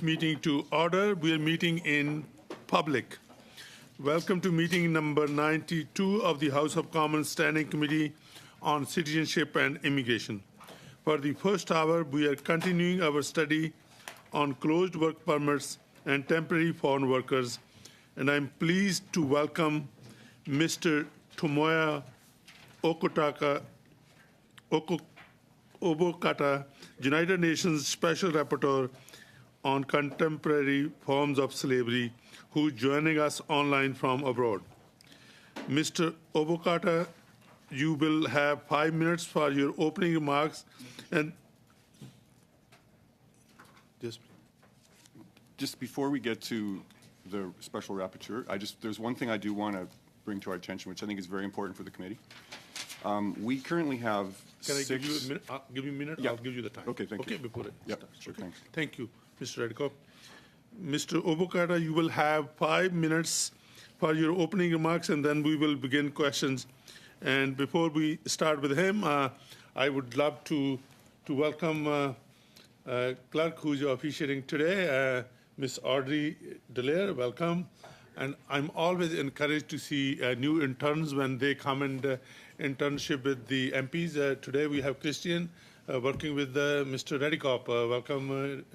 meeting to order. We are meeting in public. Welcome to meeting number 92 of the House of Commons Standing Committee on Citizenship and Immigration. For the first hour, we are continuing our study on closed work permits and temporary foreign workers, and I'm pleased to welcome Mr. Tomoya Obokata, United Nations Special Rapporteur on Contemporary Forms of Slavery, who is joining us online from abroad. Mr. Obokata, you will have 5 minutes for your opening remarks, and just before we get to the special rapporteur, there's one thing I do want to bring to our attention, which I think is very important for the committee. We currently have Can I give you a minute? Give you a minute? Yeah. I'll give you the time. Okay, thank you. Okay, before it Yep, starts. sure, Okay. thanks. Thank you, Mr. Redekop. Mr. Obokata, you will have 5 minutes for your opening remarks, and then we will begin questions. And before we start with him, I would love to welcome clerk who's officiating today, Ms. Audrey Dallaire. Welcome. And I'm always encouraged to see new interns when they come and internship with the MPs. Today we have Christian working with Mr. Redekop. Welcome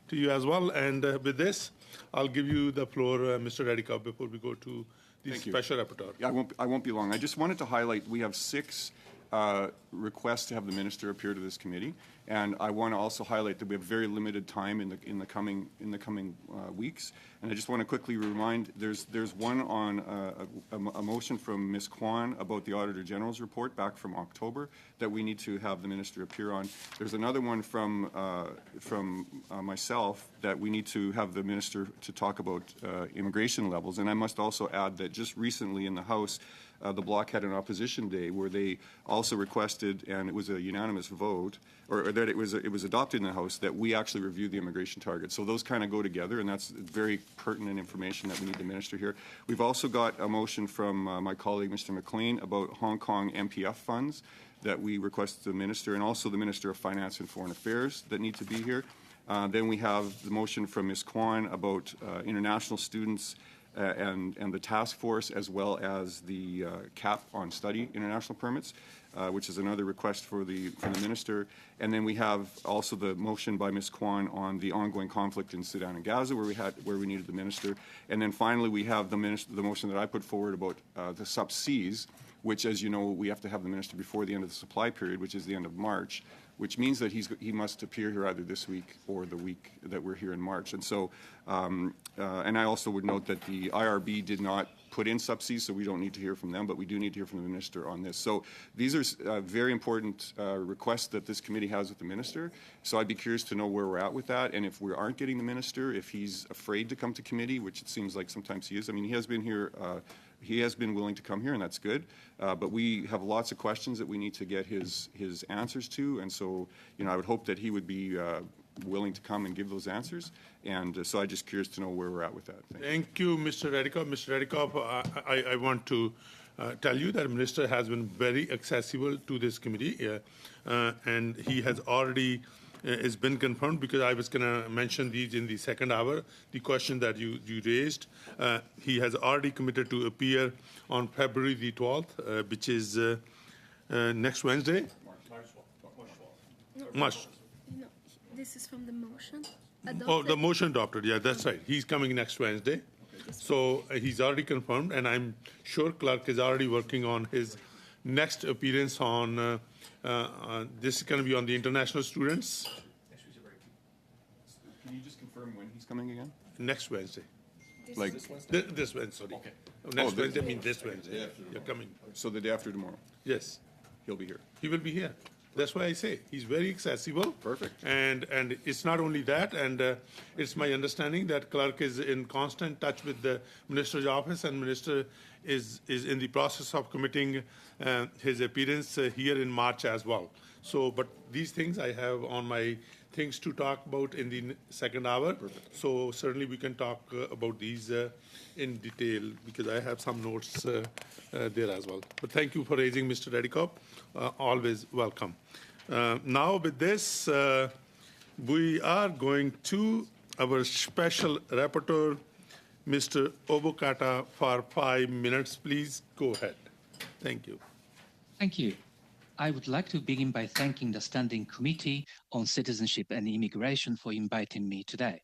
to you as well. And with this, I'll give you the floor, Mr. Redekop, before we go to the special rapporteur. Yeah, I won't be long. I just wanted to highlight we have 6 requests to have the minister appear to this committee, and I want to also highlight that we have very limited time in the coming weeks. And I just want to quickly remind there's one on a motion from Ms. Kwan about the Auditor General's report back from October that we need to have the minister appear on. There's another one from myself that we need to have the minister to talk about immigration levels. And I must also add that just recently in the House, the Bloc had an opposition day where they also requested, and it was a unanimous vote, or that it was adopted in the House, that we actually review the immigration targets. So those kind of go together, and that's very pertinent information that we need the minister here. We've also got a motion from my colleague, Mr. McLean, about Hong Kong MPF funds that we request the minister, and also the Minister of Finance and Foreign Affairs that need to be here. Then we have the motion from Ms. Kwan about international students and the task force, as well as the cap on study international permits, which is another request for the minister. And then we have also the motion by Ms. Kwan on the ongoing conflict in Sudan and Gaza, where we needed the minister. And then finally, we have the motion that I put forward about the sub-Cs, which, as you know, we have to have the minister before the end of the supply period, which is the end of March, which means that he must appear here either this week or the week that we're here in March. And so, and I also would note that the IRB did not put in sub-Cs, so we don't need to hear from them, but we do need to hear from the minister on this. So these are very important requests that this committee has with the minister. So I'd be curious to know where we're at with that, and if we aren't getting the minister, if he's afraid to come to committee, which it seems like sometimes he is. I mean, he has been here. He has been willing to come here, and that's good. But we have lots of questions that we need to get his answers to, and so, you know, I would hope that he would be willing to come and give those answers. And so I'm just curious to know where we're at with that. Thank you, Mr. Redekop. Mr. Redekop, I want to tell you that the minister has been very accessible to this committee, and he has already it's been confirmed, because I was going to mention these in the second hour, the question that you raised. He has already committed to appear on February the 12th, which is next Wednesday. March. No, this is from the motion. Oh, the motion adopted. Yeah, that's right. He's coming next Wednesday. So he's already confirmed, and I'm sure clerk is already working on his next appearance on this is going to be on the international students. Can you just confirm when he's coming again? Next Wednesday. Like This Wednesday, sorry. Okay. Next Wednesday means this Wednesday. You're coming. So the day after tomorrow, Yes, he'll be here. he will be here. That's why I say he's very accessible. Perfect. And it's not only that, and it's my understanding that clerk is in constant touch with the minister's office, and minister is in the process of committing his appearance here in March as well. So, but these things I have on my things to talk about in the second hour. Perfect. So certainly we can talk about these in detail, because I have some notes there as well. But thank you for raising, Mr. Redekop. Always welcome. Now with this, we are going to our special rapporteur, Mr. Obokata, for 5 minutes. Please go ahead. Thank you. Thank you. I would like to begin by thanking the Standing Committee on Citizenship and Immigration for inviting me today.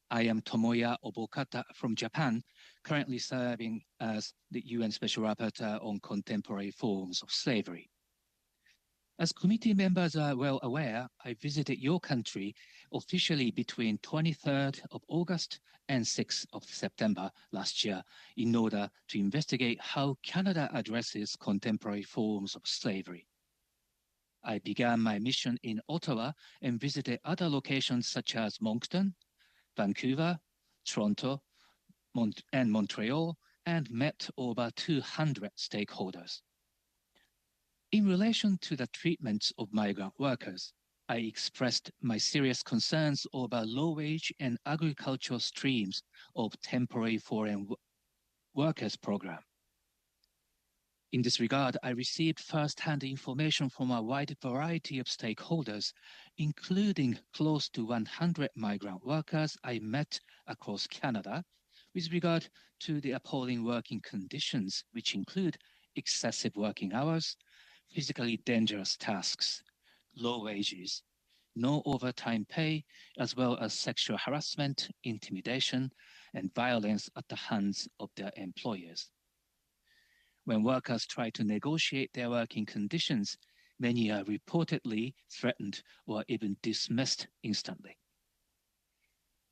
I am Tomoya Obokata from Japan, currently serving as the UN Special Rapporteur on Contemporary Forms of Slavery. As committee members are well aware, I visited your country officially between 23rd of August and 6th of September last year in order to investigate how Canada addresses contemporary forms of slavery. I began my mission in Ottawa and visited other locations such as Moncton, Vancouver, Toronto, and Montreal, and met over 200 stakeholders. In relation to the treatment of migrant workers, I expressed my serious concerns over low-wage and agricultural streams of temporary foreign workers program. In this regard, I received first-hand information from a wide variety of stakeholders, including close to 100 migrant workers I met across Canada, with regard to the appalling working conditions, which include excessive working hours, physically dangerous tasks, low wages, no overtime pay, as well as sexual harassment, intimidation, and violence at the hands of their employers. When workers try to negotiate their working conditions, many are reportedly threatened or even dismissed instantly.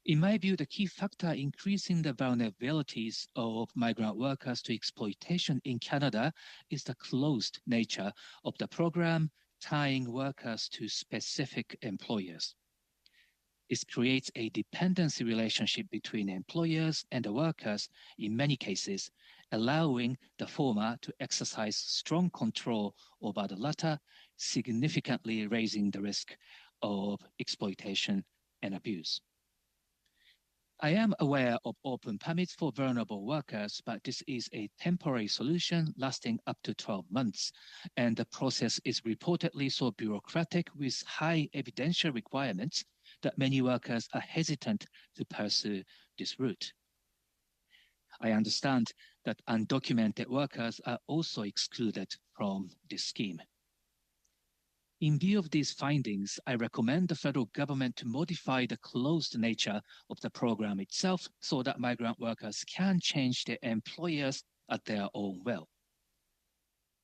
In my view, the key factor increasing the vulnerabilities of migrant workers to exploitation in Canada is the closed nature of the program tying workers to specific employers. This creates a dependency relationship between employers and the workers in many cases, allowing the former to exercise strong control over the latter, significantly raising the risk of exploitation and abuse. I am aware of open permits for vulnerable workers, but this is a temporary solution lasting up to 12 months, and the process is reportedly so bureaucratic with high evidential requirements that many workers are hesitant to pursue this route. I understand that undocumented workers are also excluded from this scheme. In view of these findings, I recommend the federal government to modify the closed nature of the program itself so that migrant workers can change their employers at their own will.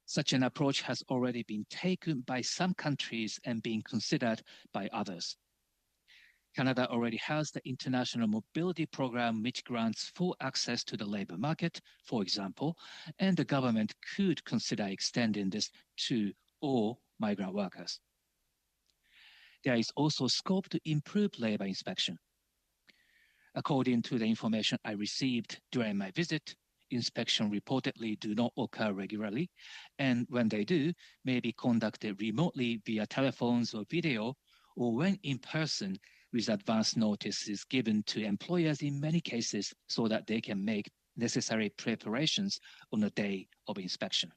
Such an approach has already been taken by some countries and being considered by others. Canada already has the International Mobility Program, which grants full access to the labor market, for example, and the government could consider extending this to all migrant workers. There is also scope to improve labor inspection. According to the information I received during my visit, inspection reportedly do not occur regularly, and when they do, may be conducted remotely via telephones or video, or when in person, with advance notices given to employers in many cases so that they can make necessary preparations on the day of inspection.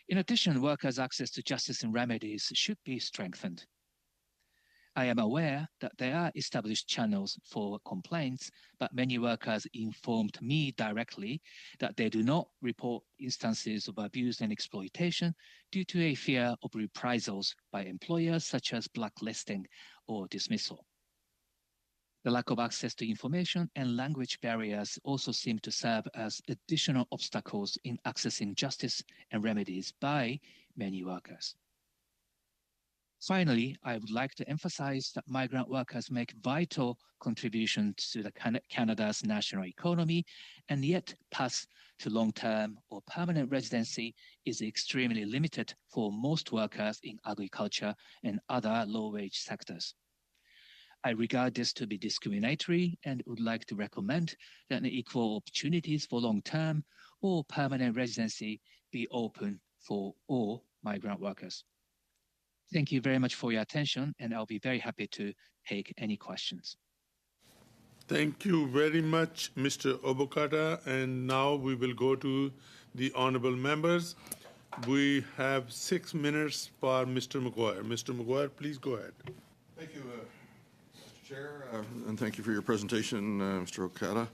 In addition, workers' access to justice and remedies should be strengthened. I am aware that there are established channels for complaints, but many workers informed me directly that they do not report instances of abuse and exploitation due to a fear of reprisals by employers such as blacklisting or dismissal. The lack of access to information and language barriers also seem to serve as additional obstacles in accessing justice and remedies by many workers. Finally, I would like to emphasize that migrant workers make vital contributions to Canada's national economy, and yet path to long-term or permanent residency is extremely limited for most workers in agriculture and other low-wage sectors. I regard this to be discriminatory and would like to recommend that equal opportunities for long-term or permanent residency be open for all migrant workers. Thank you very much for your attention, and I'll be very happy to take any questions. Thank you very much, Mr. Obokata. And now we will go to the honorable members. We have 6 minutes for Mr. McGuire. Mr. McGuire, please go ahead. Thank you, Mr. Chair, and thank you for your presentation, Mr. Okada.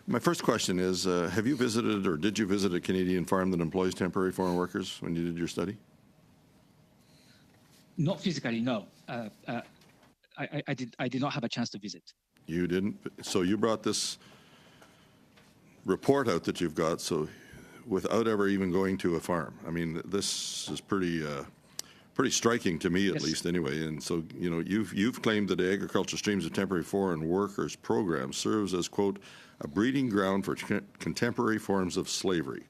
My first question is, have you visited or did you visit a Canadian farm that employs temporary foreign workers when you did your study? Not physically, no. I did not have a chance to visit. You didn't? So you brought this report out that you've got, so without ever even going to a farm. I mean, this is pretty striking to me, at Yes. least, anyway. And so, you know, you've claimed that the Agricultural Streams of Temporary Foreign Workers program serves as, quote, a breeding ground for contemporary forms of slavery,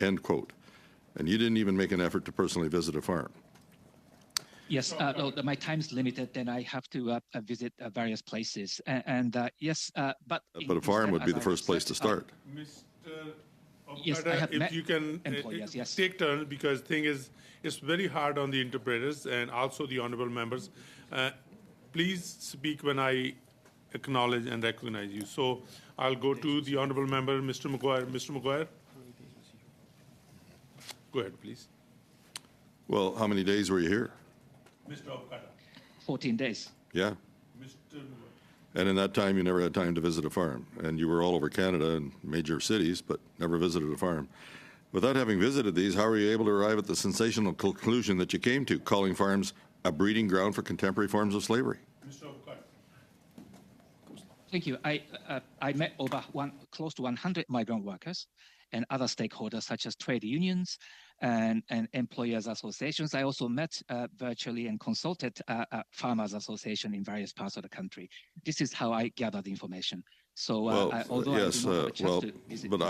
end quote. And you didn't even make an effort to personally visit a farm. Yes, no, my time is limited, then I have to visit various places. Yes, but But a farm instead, would be as the I first place to said, start. Mr. Yes, I Okada, have if met you can employers, yes. take turns, because thing is, it's very hard on the interpreters and also the honorable members. Please speak when I acknowledge and recognize you. So I'll go to the honorable member, Mr. McGuire. Mr. McGuire? Go ahead, please. Well, how many days were you here? Mr. Okada. 14 days. Yeah. Mr. McGuire. And in that time, you never had time to visit a farm. And you were all over Canada and major cities, but never visited a farm. Without having visited these, how were you able to arrive at the sensational conclusion that you came to, calling farms a breeding ground for contemporary forms of slavery? Mr. Okada. Thank you. I met close to 100 migrant workers and other stakeholders such as trade unions and employers associations. I also met virtually and consulted farmers association in various parts of the country. This is how I gathered information. So although yes, I do not have a chance well, to visit but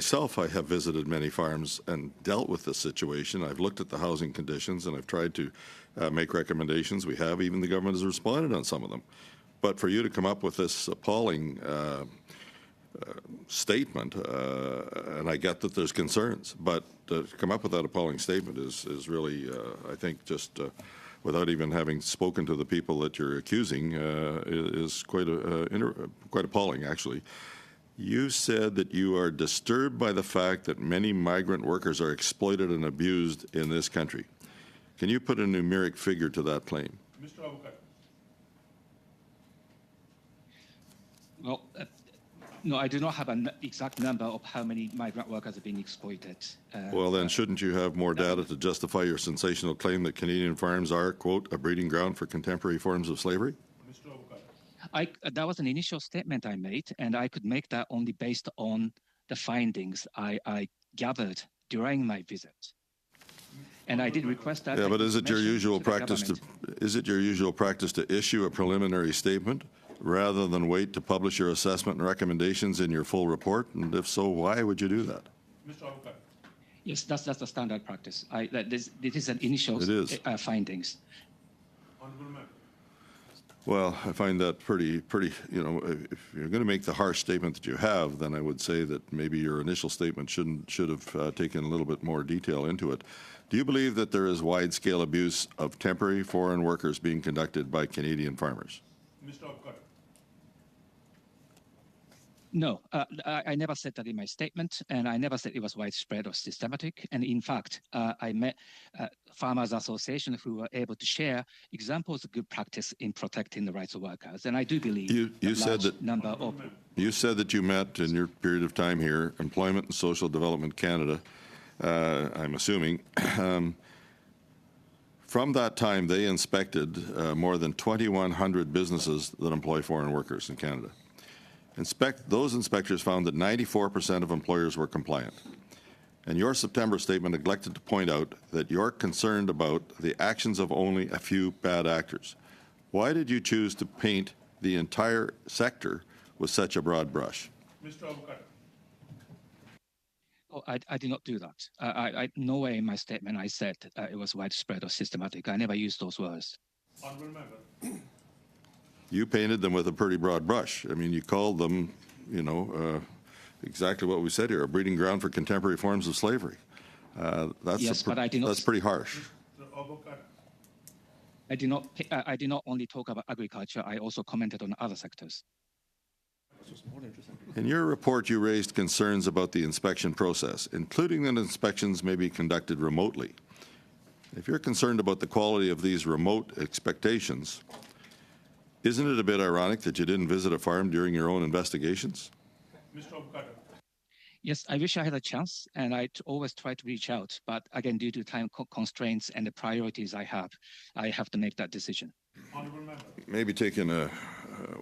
farms, I have visited many farms and dealt with this situation. I've looked at the housing conditions and I've tried to make recommendations. We have, even the government has responded on some of them. But for you to come up with this appalling statement, and I get that there's concerns, but to come up with that appalling statement is really, I think, just without even having spoken to the people that you're accusing, is quite appalling, actually. You said that you are disturbed by the fact that many migrant workers are exploited and abused in this country. Can you put a numeric figure to that claim? Mr. Okada. well, no, I do not have an exact number of how many migrant workers are being exploited. Well, then shouldn't you have more data to justify your sensational claim that Canadian farms are, quote, a breeding ground for contemporary forms of slavery? Mr. Okada. That was an initial statement I made, and I could make that only based on the findings I gathered during my visit. And I did request that. Yeah, but is it your information usual to the practice government. is it your usual practice to issue a preliminary statement rather than wait to publish your assessment and recommendations in your full report? And if so, why would you do that? Mr. Okada. Yes, that's the standard practice. This is an initial It is. Findings. Honorable member. Well, I find that pretty, you know, if you're going to make the harsh statement that you have, then I would say that maybe your initial statement should have taken a little bit more detail into it. Do you believe that there is wide-scale abuse of temporary foreign workers being conducted by Canadian farmers? Mr. Okada. No, I never said that in my statement, and I never said it was widespread or systematic. And in fact, I met farmers' association who were able to share examples of good practice in protecting the rights of workers. And I do believe You said that number of you said that you met in your period of time here, Employment and Social Development Canada. I'm assuming. From that time, they inspected more than 2,100 businesses that employ foreign workers in Canada. Those inspectors found that 94% of employers were compliant. And your September statement neglected to point out that you're concerned about the actions of only a few bad actors. Why did you choose to paint the entire sector with such a broad brush? Mr. Okada. Oh, I did not do that. Nowhere in my statement I said it was widespread or systematic. I never used those words. Honorable member. You painted them with a pretty broad brush. I mean, you called them, you know, exactly what we said here, a breeding ground for contemporary forms of slavery. Yes, but I did not. That's pretty harsh. Mr. Okada. I did not only talk about agriculture. I also commented on other sectors. In your report, you raised concerns about the inspection process, including that inspections may be conducted remotely. If you're concerned about the quality of these remote inspections, Isn't it a bit ironic that you didn't visit a farm during your own investigations? Mr. Obokata. Yes, I wish I had a chance, and always try to reach out. But again, due to time constraints and the priorities I have to make that decision. Honorable member. Maybe taking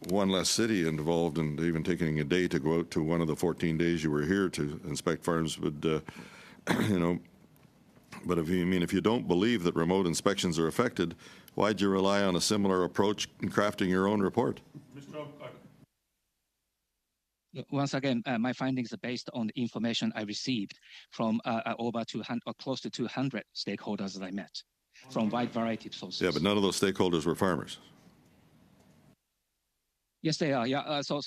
one less city involved and even taking a day to go out to one of the 14 days you were here to inspect farms would, but if you don't believe that remote inspections are affected, why'd you rely on a similar approach in crafting your own report? Mr. Obokata. Once again, my findings are based on the information I received from over 200 or close to 200 stakeholders that I met from a wide variety of sources. Yeah, but none of those stakeholders were farmers. Yes, they are. Yeah. So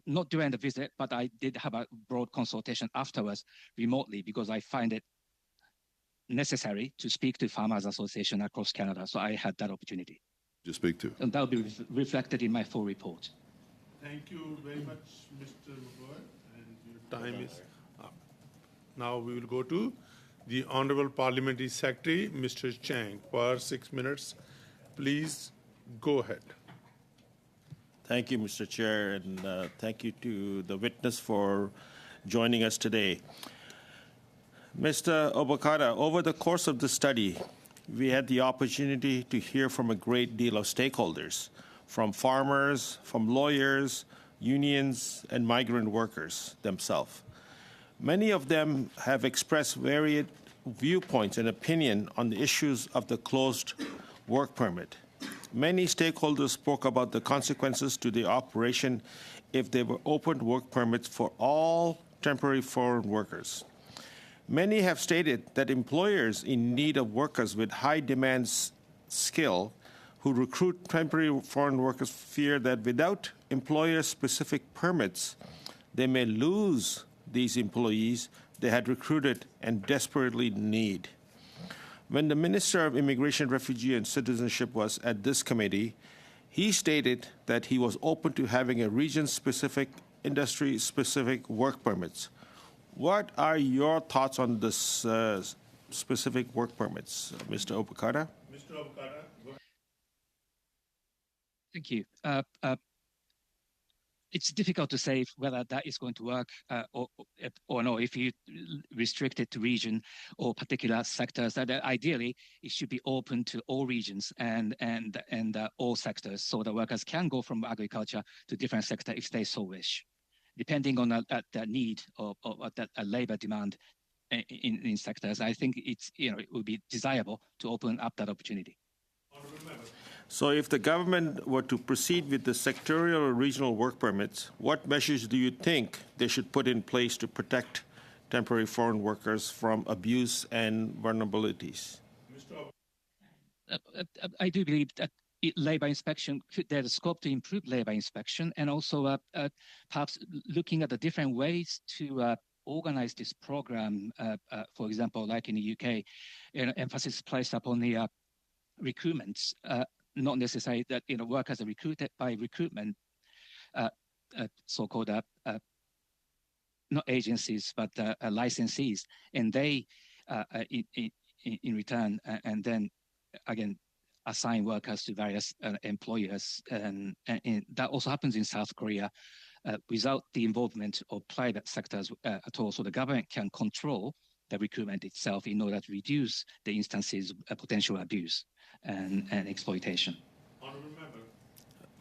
not during the visit, but I did have a broad consultation afterwards remotely because I find it necessary to speak to Farmers Association across Canada. So I had that opportunity. You speak to. And that will be reflected in my full report. Thank you very much, Mr. Mugwai, and your time is up. Now we will go to the Honorable Parliamentary Secretary, Mr. Chang, for 6 minutes. Please go ahead. Thank you, Mr. Chair, and thank you to the witness for joining us today. Mr. Obokata, over the course of the study, we had the opportunity to hear from a great deal of stakeholders, from farmers, from lawyers, unions, and migrant workers themselves. Many of them have expressed varied viewpoints and opinion on the issues of the closed work permit. Many stakeholders spoke about the consequences to the operation if they were opened work permits for all temporary foreign workers. Many have stated that employers in need of workers with high demand skill who recruit temporary foreign workers fear that without employer-specific permits, they may lose these employees they had recruited and desperately need. When the Minister of Immigration, Refugee, and Citizenship was at this committee, he stated that he was open to having a region-specific, industry-specific work permits. What are your thoughts on this specific work permits, Mr. Obokata? Mr. Obokata, go ahead. Thank you. It's difficult to say whether that is going to work or no. If you restrict it to region or particular sectors, that ideally it should be open to all regions and all sectors, so the workers can go from agriculture to different sector if they so wish, depending on the need or that labor demand in sectors. I think it would be desirable to open up that opportunity. So if the government were to proceed with the sectorial or regional work permits, what measures do you think they should put in place to protect temporary foreign workers from abuse and vulnerabilities? I do believe that labor inspection, there's scope to improve labor inspection, and also perhaps looking at the different ways to organize this program. For example, like in the UK, emphasis placed upon the recruitments. Not necessarily that workers are recruited by recruitment, so-called not agencies but licensees, and they in return and then again assign workers to various employers, and that also happens in South Korea without the involvement of private sectors at all. So the government can control the recruitment itself in order to reduce the instances of potential abuse and exploitation.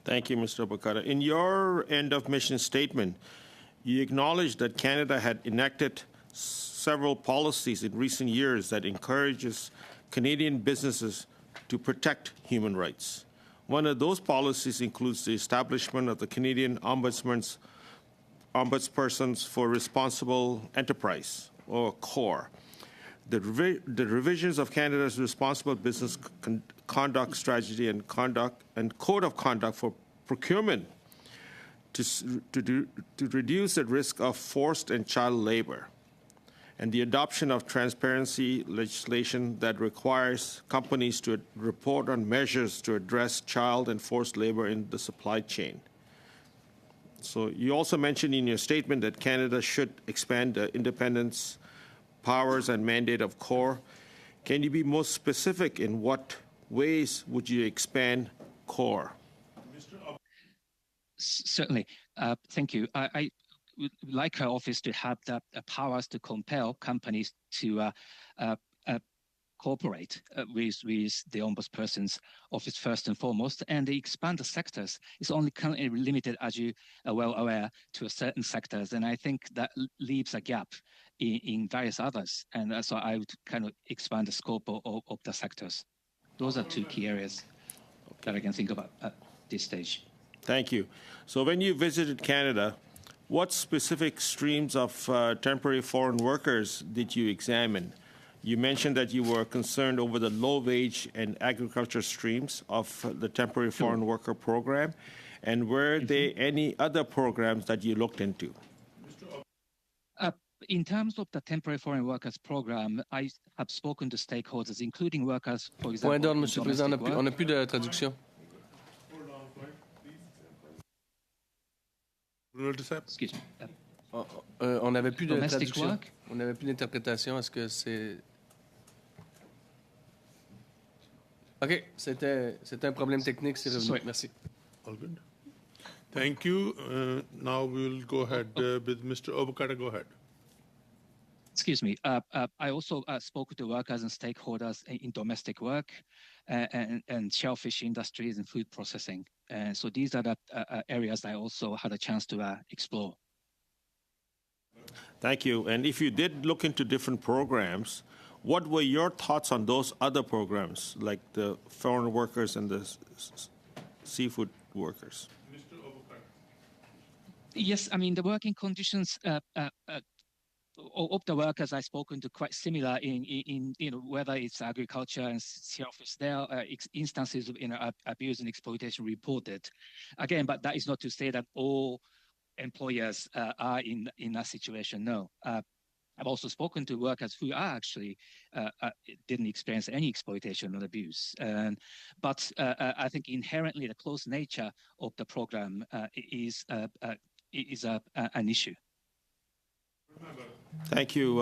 Thank you, Mr. Obokata. In your end of mission statement, you acknowledged that Canada had enacted several policies in recent years that encourages Canadian businesses to protect human rights. One of those policies includes the establishment of the Canadian Ombudspersons for Responsible Enterprise, or CORE. The revisions of Canada's Responsible Business Conduct Strategy and Code of Conduct for Procurement to reduce the risk of forced and child labor, and the adoption of transparency legislation that requires companies to report on measures to address child and forced labor in the supply chain. So you also mentioned in your statement that Canada should expand the independence, powers, and mandate of CORE. Can you be more specific in what ways would you expand CORE? Certainly. Thank you. I would like our office to have the powers to compel companies to cooperate with the ombudsperson's office first and foremost, and expand the sectors. It's only currently limited, as you are well aware, to a certain sectors, and I think that leaves a gap in various others, and so I would kind of expand the scope of the sectors. Those are two key areas that I can think about at this stage. Thank you. So when you visited Canada, what specific streams of temporary foreign workers did you examine? You mentioned that you were concerned over the low-wage and agriculture streams of the temporary foreign worker program. And were there any other programs that you looked into? In terms of the temporary foreign workers program, I have spoken to stakeholders, including workers, for example. Point d'ordre, Monsieur le Président, on n'a plus de traduction. Excuse me. On n'avait plus de Domestic traduction. work? On n'avait plus d'interprétation. Est-ce que c'est... OK, c'était un problème technique, c'est revenu. Sorry. Merci. All good. Thank you. Now we will go ahead with Mr. Obokata. Go ahead. Excuse me. I also spoke to workers and stakeholders in domestic work and shellfish industries and food processing. So these are the areas I also had a chance to explore. Thank you. And if you did look into different programs, what were your thoughts on those other programs, like the foreign workers and the seafood workers? Yes, I mean, the working conditions of the workers I've spoken to quite similar in whether it's agriculture and shellfish. There are instances of abuse and exploitation reported. Again, but that is not to say that all employers are in that situation. No. I've also spoken to workers who are actually didn't experience any exploitation or abuse. But I think inherently the close nature of the program is an issue. Thank you,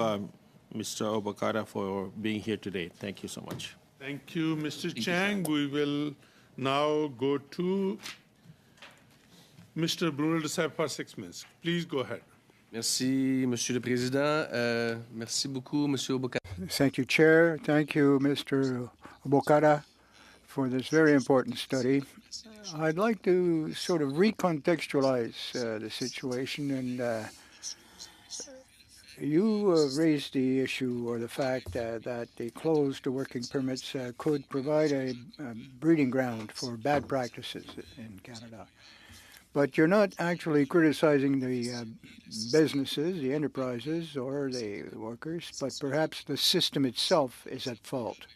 Mr. Obokata, for being here today. Thank you so much. Thank you, Mr. Chang. We will now go to Mr. Brunel de Saab for 6 minutes. Please go ahead. Merci, Monsieur le Président. Merci beaucoup, Monsieur Obokata. Thank you, Chair. Thank you, Mr. Obokata, for this very important study. I'd like to sort of recontextualize the situation, and you raised the issue or the fact that the closed working permits could provide a breeding ground for bad practices in Canada. But you're not actually criticizing the businesses, the enterprises, or the workers, but perhaps the system itself is at fault.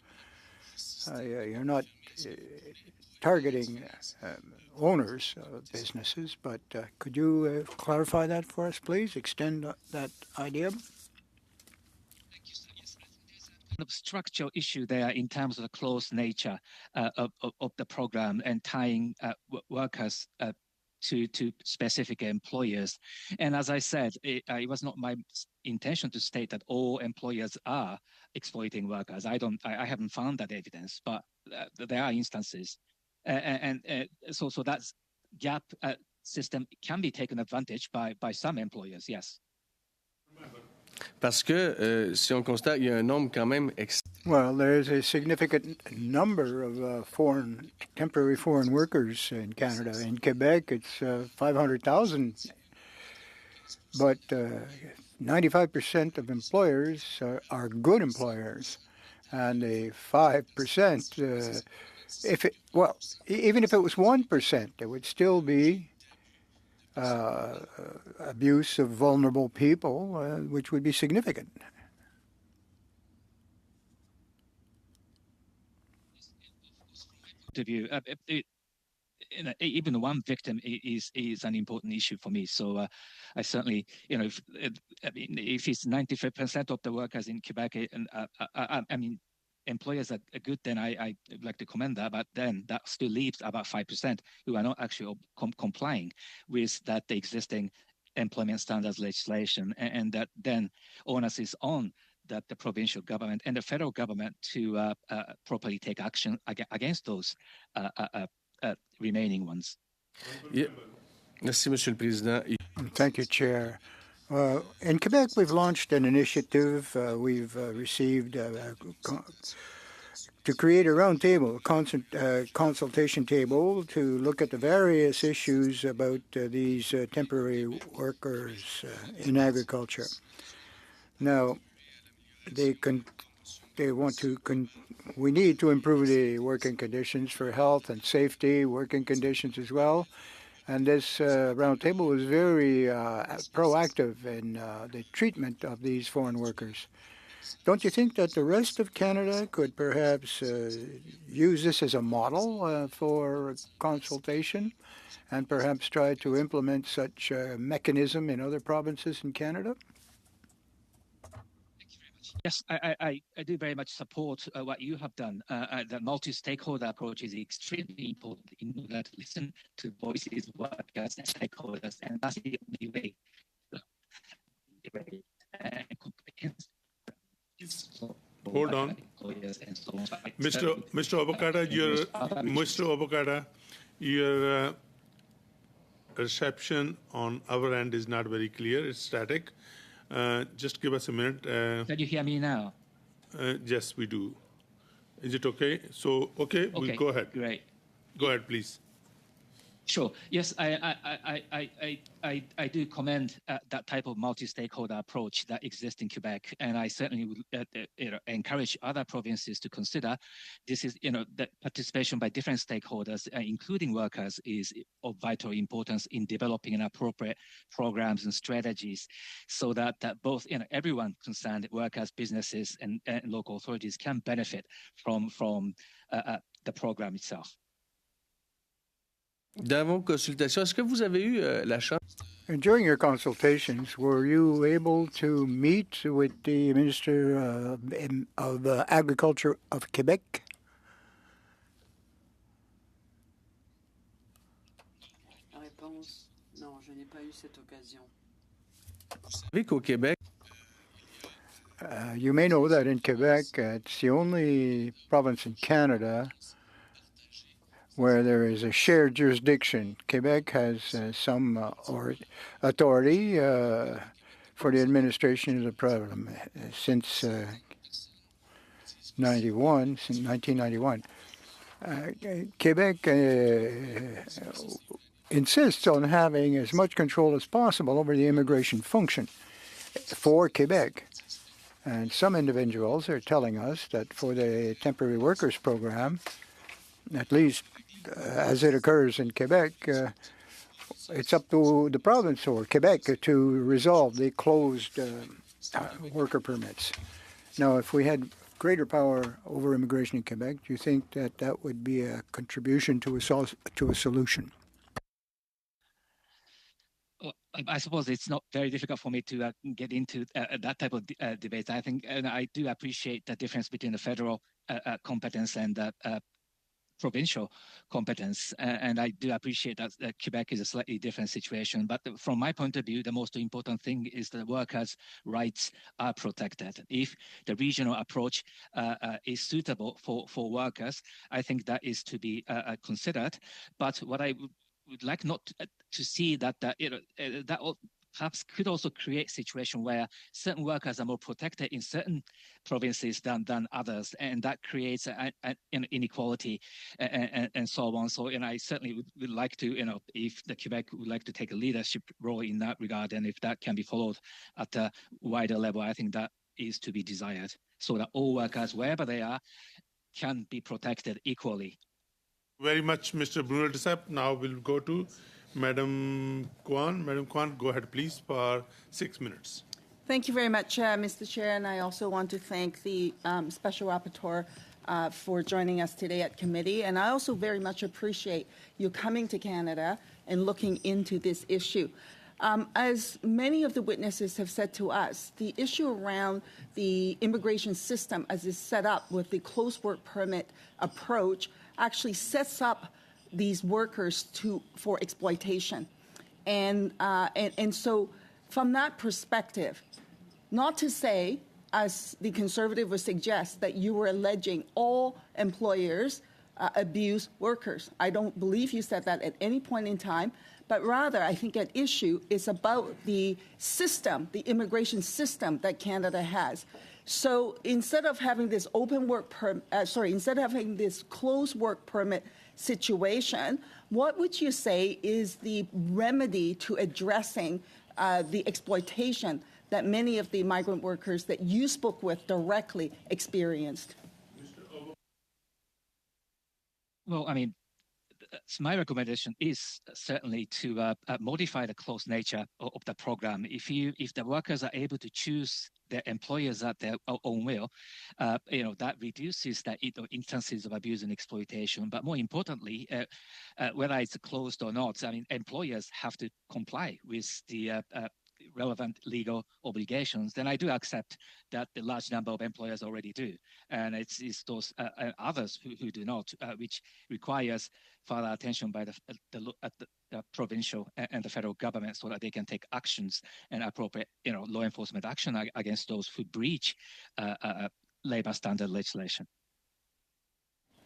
You're not targeting owners of businesses, but could you clarify that for us, please? Extend that idea. Structural issue there in terms of the close nature of the program and tying workers to specific employers. And as I said, it was not my intention to state that all employers are exploiting workers. I haven't found that evidence, but there are instances. So that gap system can be taken advantage by some employers, yes. Parce que si on constate, il y a un nombre quand même Well, there's a significant number of temporary foreign workers in Canada. In Quebec, it's 500,000. But 95% of employers are good employers. And the 5%, even if it was 1%, there would still be abuse of vulnerable people, which would be significant. Even one victim is an important issue for me. So I certainly, if it's 95% of the workers in Quebec, and I mean, employers are good, then I would like to commend that. But then that still leaves about 5% who are not actually complying with the existing employment standards legislation, and that then onus is on that the provincial government and the federal government to properly take action against those remaining ones. Merci, Monsieur le Président. Thank you, Chair. In Quebec, we've launched an initiative. We've received to create a roundtable, consultation table to look at the various issues about these temporary workers in agriculture. Now, we need to improve the working conditions for health and safety, working conditions as well. And this roundtable was very proactive in the treatment of these foreign workers. Don't you think that the rest of Canada could perhaps use this as a model for consultation and perhaps try to implement such a mechanism in other provinces in Canada? Yes, I do very much support what you have done. The multi-stakeholder approach is extremely important in order to listen to voices, workers, and stakeholders, and that's the only way. Hold on. Mr. Obokata, your reception on our end is not very clear. It's static. Just give us a minute. Can you hear me now? Yes, we do. Is it okay? So, okay, we'll go ahead. Great. Go ahead, please. Sure. Yes, I do commend that type of multi-stakeholder approach that exists in Quebec, and I certainly would encourage other provinces to consider. This is, that participation by different stakeholders, including workers, is of vital importance in developing an appropriate programs and strategies, so that both everyone concerned, workers, businesses, and local authorities can benefit from the program itself. Dans vos consultations, est-ce que vous avez eu la chance? During your consultations, were you able to meet with the Minister of Agriculture of Quebec? La réponse, non, je n'ai pas eu cette occasion. Vous savez qu'au Québec, you may know that in Quebec, it's the only province in Canada where there is a shared jurisdiction. Quebec has some authority for the administration of the program since 1991. Quebec insists on having as much control as possible over the immigration function for Quebec. And some individuals are telling us that for the temporary workers program, at least as it occurs in Quebec, it's up to the province or Quebec to resolve the closed worker permits. Now, if we had greater power over immigration in Quebec, do you think that that would be a contribution to a solution? Well, I suppose it's not very difficult for me to get into that type of debate. I think, and I do appreciate the difference between the federal competence and provincial competence, and I do appreciate that Quebec is a slightly different situation. But from my point of view, the most important thing is that workers' rights are protected. If the regional approach is suitable for workers, I think that is to be considered. But what I would like not to see that perhaps could also create a situation where certain workers are more protected in certain provinces than others, and that creates an inequality and so on. So, I certainly would like to, if the Quebec would like to take a leadership role in that regard, and if that can be followed at a wider level, I think that is to be desired, so that all workers, wherever they are, can be protected equally. Very much, Mr. Bruno Duceppe. Now we'll go to Madam Kwan. Madam Kwan, go ahead, please, for 6 minutes. Thank you very much, Mr. Chair, and I also want to thank the Special Rapporteur for joining us today at committee. And I also very much appreciate you coming to Canada and looking into this issue. As many of the witnesses have said to us, the issue around the immigration system as it's set up with the closed work permit approach actually sets up these workers for exploitation. And so from that perspective, not to say, as the Conservative would suggest, that you were alleging all employers abuse workers. I don't believe you said that at any point in time, but rather I think at issue is about the system, the immigration system that Canada has. So instead of having this instead of having this closed work permit situation, what would you say is the remedy to addressing the exploitation that many of the migrant workers that you spoke with directly experienced? Well, I mean, so my recommendation is certainly to modify the closed nature of the program. If the workers are able to choose their employers at their own will, that reduces the instances of abuse and exploitation. But more importantly, whether it's closed or not, I mean, employers have to comply with the relevant legal obligations, then I do accept that the large number of employers already do. And it's those others who do not, which requires further attention by the provincial and the federal government so that they can take actions and appropriate law enforcement action against those who breach labor standard legislation.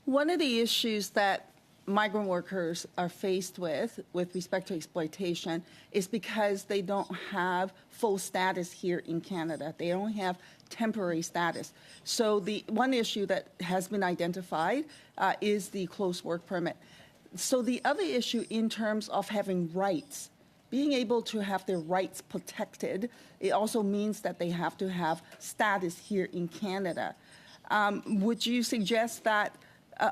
One of the issues that migrant workers are faced with respect to exploitation is because they don't have full status here in Canada. They only have temporary status. So the one issue that has been identified is the closed work permit. So the other issue in terms of having rights, being able to have their rights protected, it also means that they have to have status here in Canada. Would you suggest that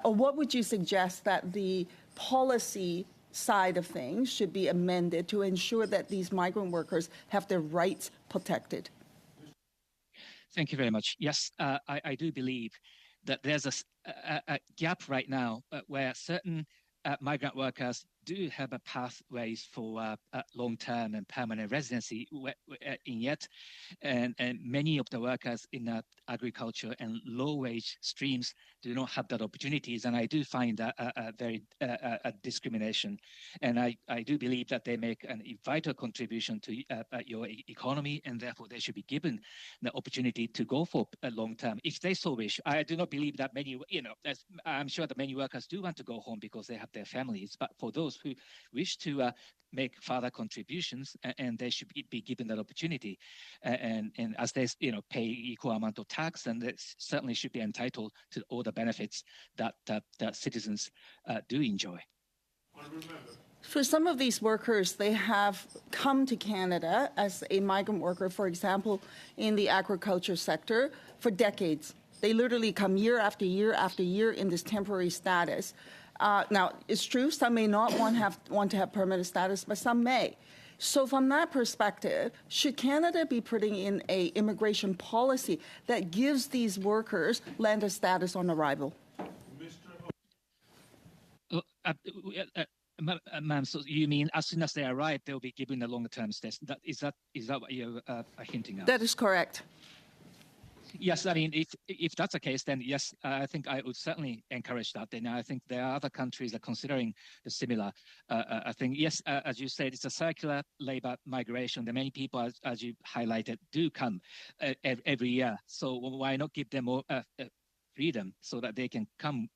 or what would you suggest that the policy side of things should be amended to ensure that these migrant workers have their rights protected? Thank you very much. Yes, I do believe that there's a gap right now where certain migrant workers do have a pathways for long-term and permanent residency, and many of the workers in agriculture and low-wage streams do not have that opportunities, and I do find that a very discrimination. And I do believe that they make a vital contribution to your economy, and therefore they should be given the opportunity to go for a long-term if they so wish. I do not believe that many, I'm sure that many workers do want to go home because they have their families, but for those who wish to make further contributions, and they should be given that opportunity, and as they pay equal amount of tax, and they certainly should be entitled to all the benefits that citizens do enjoy. For some of these workers, they have come to Canada as a migrant worker, for example, in the agriculture sector for decades. They literally come year after year after year in this temporary status. Now, it's true, some may not want to have permanent status, but some may. So from that perspective, should Canada be putting in an immigration policy that gives these workers landed status on arrival? Ma'am, so you mean as soon as they arrive, they'll be given a longer-term status? Is that what you're hinting at? That is correct. Yes, I mean, if that's the case, then yes, I think I would certainly encourage that. And I think there are other countries that are considering the similar. I think, yes, as you said, it's a circular labor migration. The many people, as you highlighted, do come every year. So why not give them more freedom so that they can come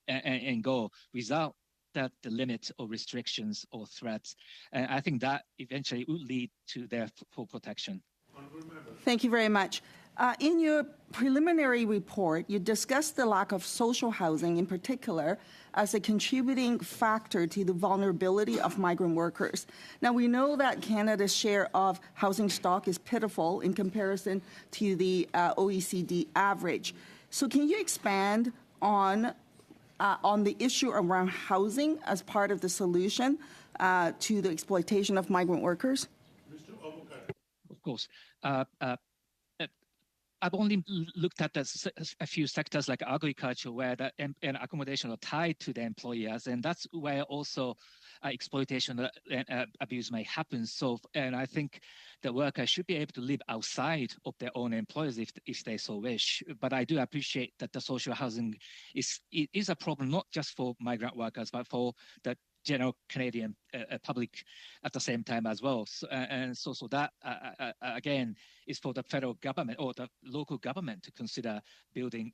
and go without the limit or restrictions or threats? And I think that eventually would lead to their full protection. Thank you very much. In your preliminary report, you discussed the lack of social housing in particular as a contributing factor to the vulnerability of migrant workers. Now, we know that Canada's share of housing stock is pitiful in comparison to the OECD average. So can you expand on the issue around housing as part of the solution to the exploitation of migrant workers? Of course. I've only looked at a few sectors like agriculture where the and accommodation are tied to the employers, and that's where also exploitation and abuse may happen. So, and I think the workers should be able to live outside of their own employers if they so wish. But I do appreciate that the social housing is a problem not just for migrant workers, but for the general Canadian public at the same time as well. So that, again, is for the federal government or the local government to consider building,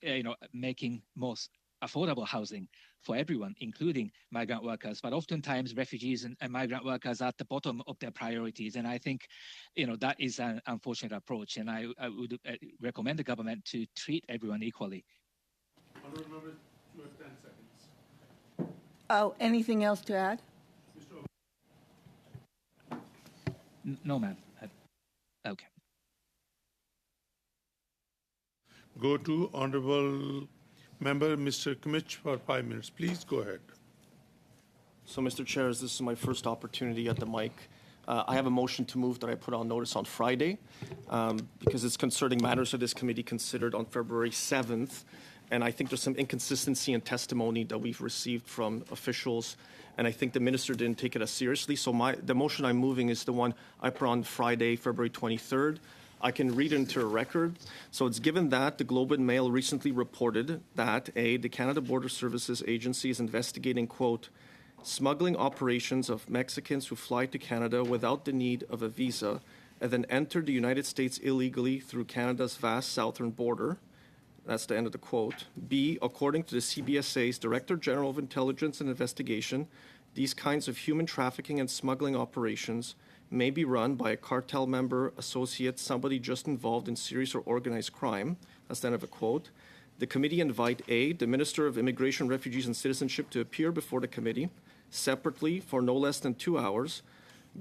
making more affordable housing for everyone, including migrant workers. But oftentimes refugees and migrant workers are at the bottom of their priorities. And I think, that is an unfortunate approach. And I would recommend the government to treat everyone equally. Honourable Member, you have 10 seconds. Oh, anything else to add? No, ma'am. Okay. Go to Honourable Member Mr. Kmitch for 5 minutes. Please go ahead. So, Mr. Chair, as this is my first opportunity at the mic, I have a motion to move that I put on notice on Friday because it's concerning matters of this committee considered on February 7th. And I think there's some inconsistency in testimony that we've received from officials, and I think the minister didn't take it as seriously. So the motion I'm moving is the one I put on Friday, February 23rd. I can read into a record. So it's given that the Globe and Mail recently reported that the Canada Border Services Agency is investigating, quote, smuggling operations of Mexicans who fly to Canada without the need of a visa and then enter the United States illegally through Canada's vast southern border. That's the end of the quote. B, according to the CBSA's Director General of Intelligence and Investigation, these kinds of human trafficking and smuggling operations may be run by a cartel member, associate, somebody just involved in serious or organized crime. That's the end of a quote. The committee invite A, the Minister of Immigration, Refugees and Citizenship to appear before the committee separately for no less than 2 hours.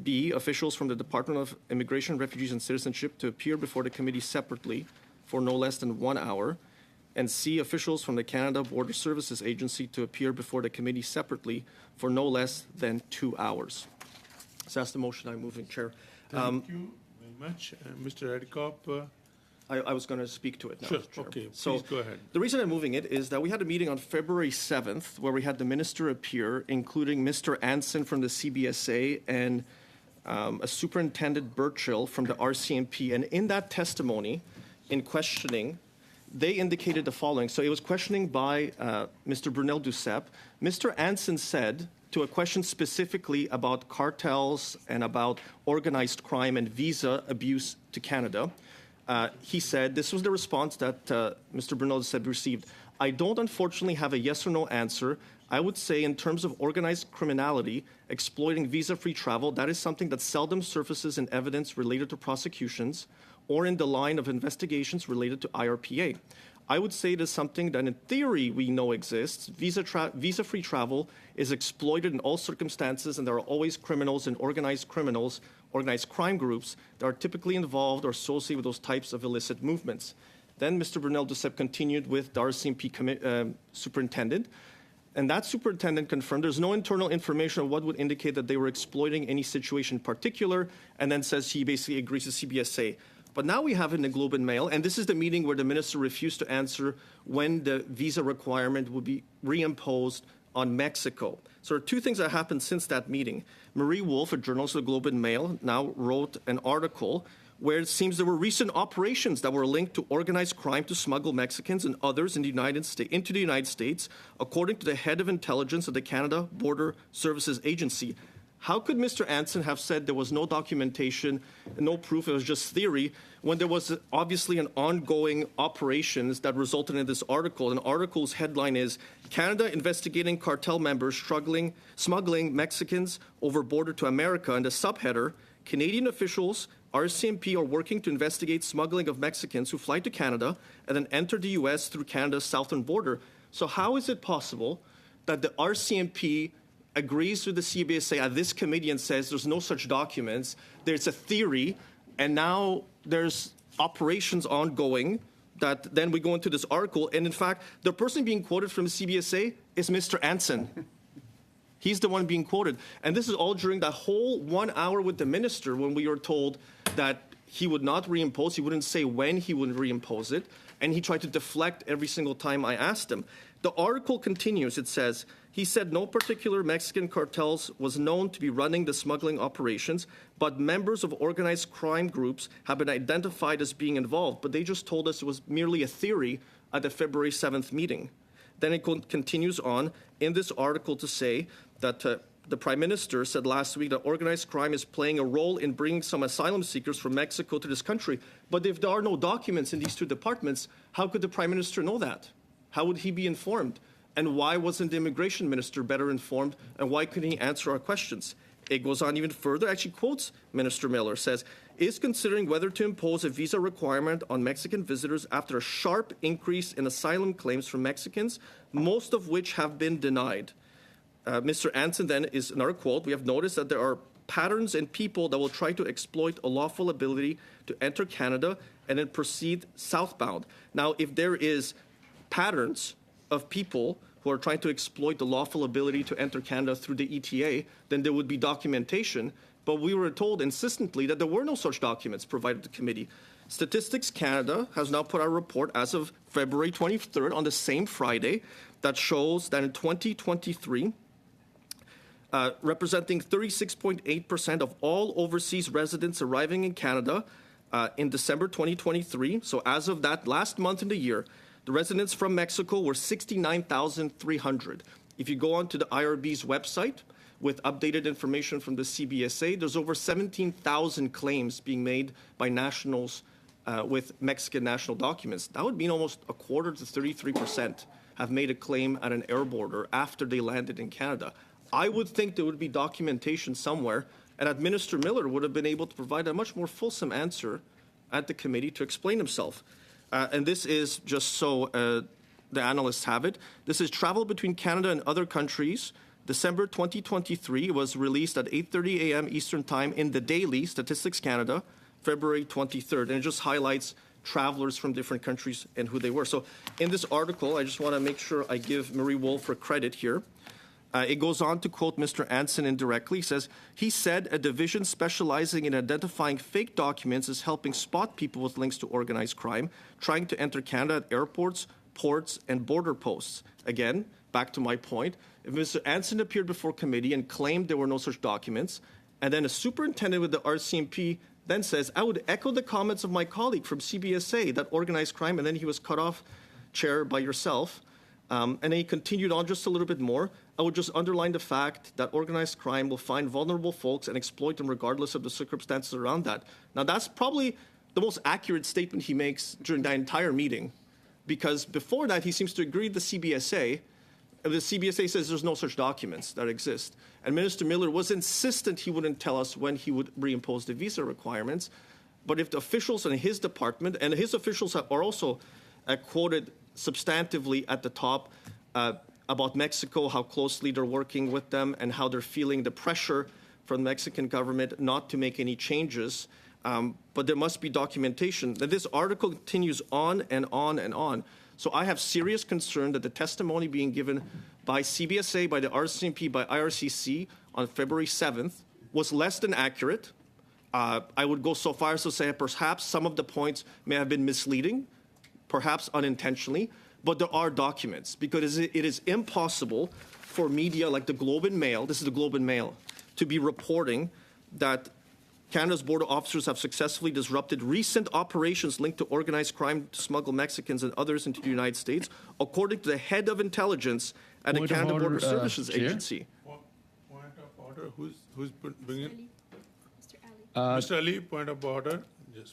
B, officials from the Department of Immigration, Refugees and Citizenship to appear before the committee separately for no less than 1 hour. And C, officials from the Canada Border Services Agency to appear before the committee separately for no less than 2 hours. So that's the motion I'm moving, Chair. Thank you very much. Mr. Adikop. I was going to speak to it now, Sure, Mr. Chair. okay, So please go ahead. The reason I'm moving it is that we had a meeting on February 7th where we had the minister appear, including Mr. Anson from the CBSA and a Superintendent Burchill from the RCMP. And in that testimony, in questioning, they indicated the following. So it was questioning by Mr. Brunel Duceppe. Mr. Anson said, to a question specifically about cartels and about organized crime and visa abuse to Canada, he said, this was the response that Mr. Brunel Duceppe received. I don't unfortunately have a yes or no answer. I would say in terms of organized criminality, exploiting visa-free travel, that is something that seldom surfaces in evidence related to prosecutions or in the line of investigations related to IRPA. I would say it is something that in theory we know exists. Visa-free travel is exploited in all circumstances, and there are always criminals and organized crime groups that are typically involved or associated with those types of illicit movements. Then Mr. Brunel Duceppe continued with the RCMP superintendent, and that superintendent confirmed there's no internal information of what would indicate that they were exploiting any situation in particular, and then says he basically agrees with CBSA. But now we have it in the Globe and Mail, and this is the meeting where the minister refused to answer when the visa requirement would be reimposed on Mexico. So there are two things that happened since that meeting. Marie Wolf, a journalist of the Globe and Mail, now wrote an article where it seems there were recent operations that were linked to organized crime to smuggle Mexicans and others into the United States, according to the head of intelligence of the Canada Border Services Agency. How could Mr. Anson have said there was no documentation, no proof, it was just theory, when there was obviously an ongoing operations that resulted in this article? An article's headline is, Canada investigating cartel members smuggling Mexicans over border to America, and the subheader, Canadian officials, RCMP are working to investigate smuggling of Mexicans who fly to Canada and then enter the U.S. through Canada's southern border. So how is it possible that the RCMP agrees with the CBSA at this committee and says there's no such documents, there's a theory, and now there's operations ongoing that then we go into this article, and in fact, the person being quoted from the CBSA is Mr. Anson. He's the one being quoted. And this is all during that whole 1 hour with the minister when we were told that he would not reimpose, he wouldn't say when he would reimpose it, and he tried to deflect every single time I asked him. The article continues, it says, he said no particular Mexican cartels was known to be running the smuggling operations, but members of organized crime groups have been identified as being involved, but they just told us it was merely a theory at the February 7th meeting. Then it continues on in this article to say that the Prime Minister said last week that organized crime is playing a role in bringing some asylum seekers from Mexico to this country. But if there are no documents in these two departments, how could the Prime Minister know that? How would he be informed? And why wasn't the immigration minister better informed? And why couldn't he answer our questions? It goes on even further, actually quotes Minister Miller, says, is considering whether to impose a visa requirement on Mexican visitors after a sharp increase in asylum claims from Mexicans, most of which have been denied. Mr. Anson then is another quote, we have noticed that there are patterns in people that will try to exploit a lawful ability to enter Canada and then proceed southbound. Now, if there is patterns of people who are trying to exploit the lawful ability to enter Canada through the ETA, then there would be documentation. But we were told insistently that there were no such documents provided to the committee. Statistics Canada has now put out a report as of February 23rd on the same Friday that shows that in 2023, representing 36.8% of all overseas residents arriving in Canada in December 2023, so as of that last month in the year, the residents from Mexico were 69,300. If you go onto the IRB's website with updated information from the CBSA, there's over 17,000 claims being made by nationals with Mexican national documents. That would mean almost a quarter to 33% have made a claim at an air border after they landed in Canada. I would think there would be documentation somewhere, and that Minister Miller would have been able to provide a much more fulsome answer at the committee to explain himself. And this is just so the analysts have it. This is travel between Canada and other countries. December 2023 was released at 8:30 a.m. Eastern Time in the Daily, Statistics Canada, February 23rd. And it just highlights travelers from different countries and who they were. So in this article, I just want to make sure I give Marie Wolf her credit here. It goes on to quote Mr. Anson indirectly. He says, he said a division specializing in identifying fake documents is helping spot people with links to organized crime trying to enter Canada at airports, ports, and border posts. Again, back to my point, if Mr. Anson appeared before committee and claimed there were no such documents, and then a superintendent with the RCMP then says, I would echo the comments of my colleague from CBSA that organized crime, and then he was cut off, Chair, by yourself. And then he continued on just a little bit more. I would just underline the fact that organized crime will find vulnerable folks and exploit them regardless of the circumstances around that. Now, that's probably the most accurate statement he makes during that entire meeting, because before that, he seems to agree with the CBSA. And the CBSA says there's no such documents that exist. And Minister Miller was insistent he wouldn't tell us when he would reimpose the visa requirements. But if the officials in his department, and his officials are also quoted substantively at the top about Mexico, how closely they're working with them, and how they're feeling the pressure from the Mexican government not to make any changes. But there must be documentation. This article continues on and on and on. So I have serious concern that the testimony being given by CBSA, by the RCMP, by IRCC on February 7th was less than accurate. I would go so far as to say perhaps some of the points may have been misleading, perhaps unintentionally, but there are documents, because it is impossible for media like the Globe and Mail, this is the Globe and Mail, to be reporting that Canada's border officers have successfully disrupted recent operations linked to organized crime to smuggle Mexicans and others into the United States, according to the head of intelligence at the Canada Border Services Agency. Point of order. Who's bringing? Mr. Ali, point of order. Yes,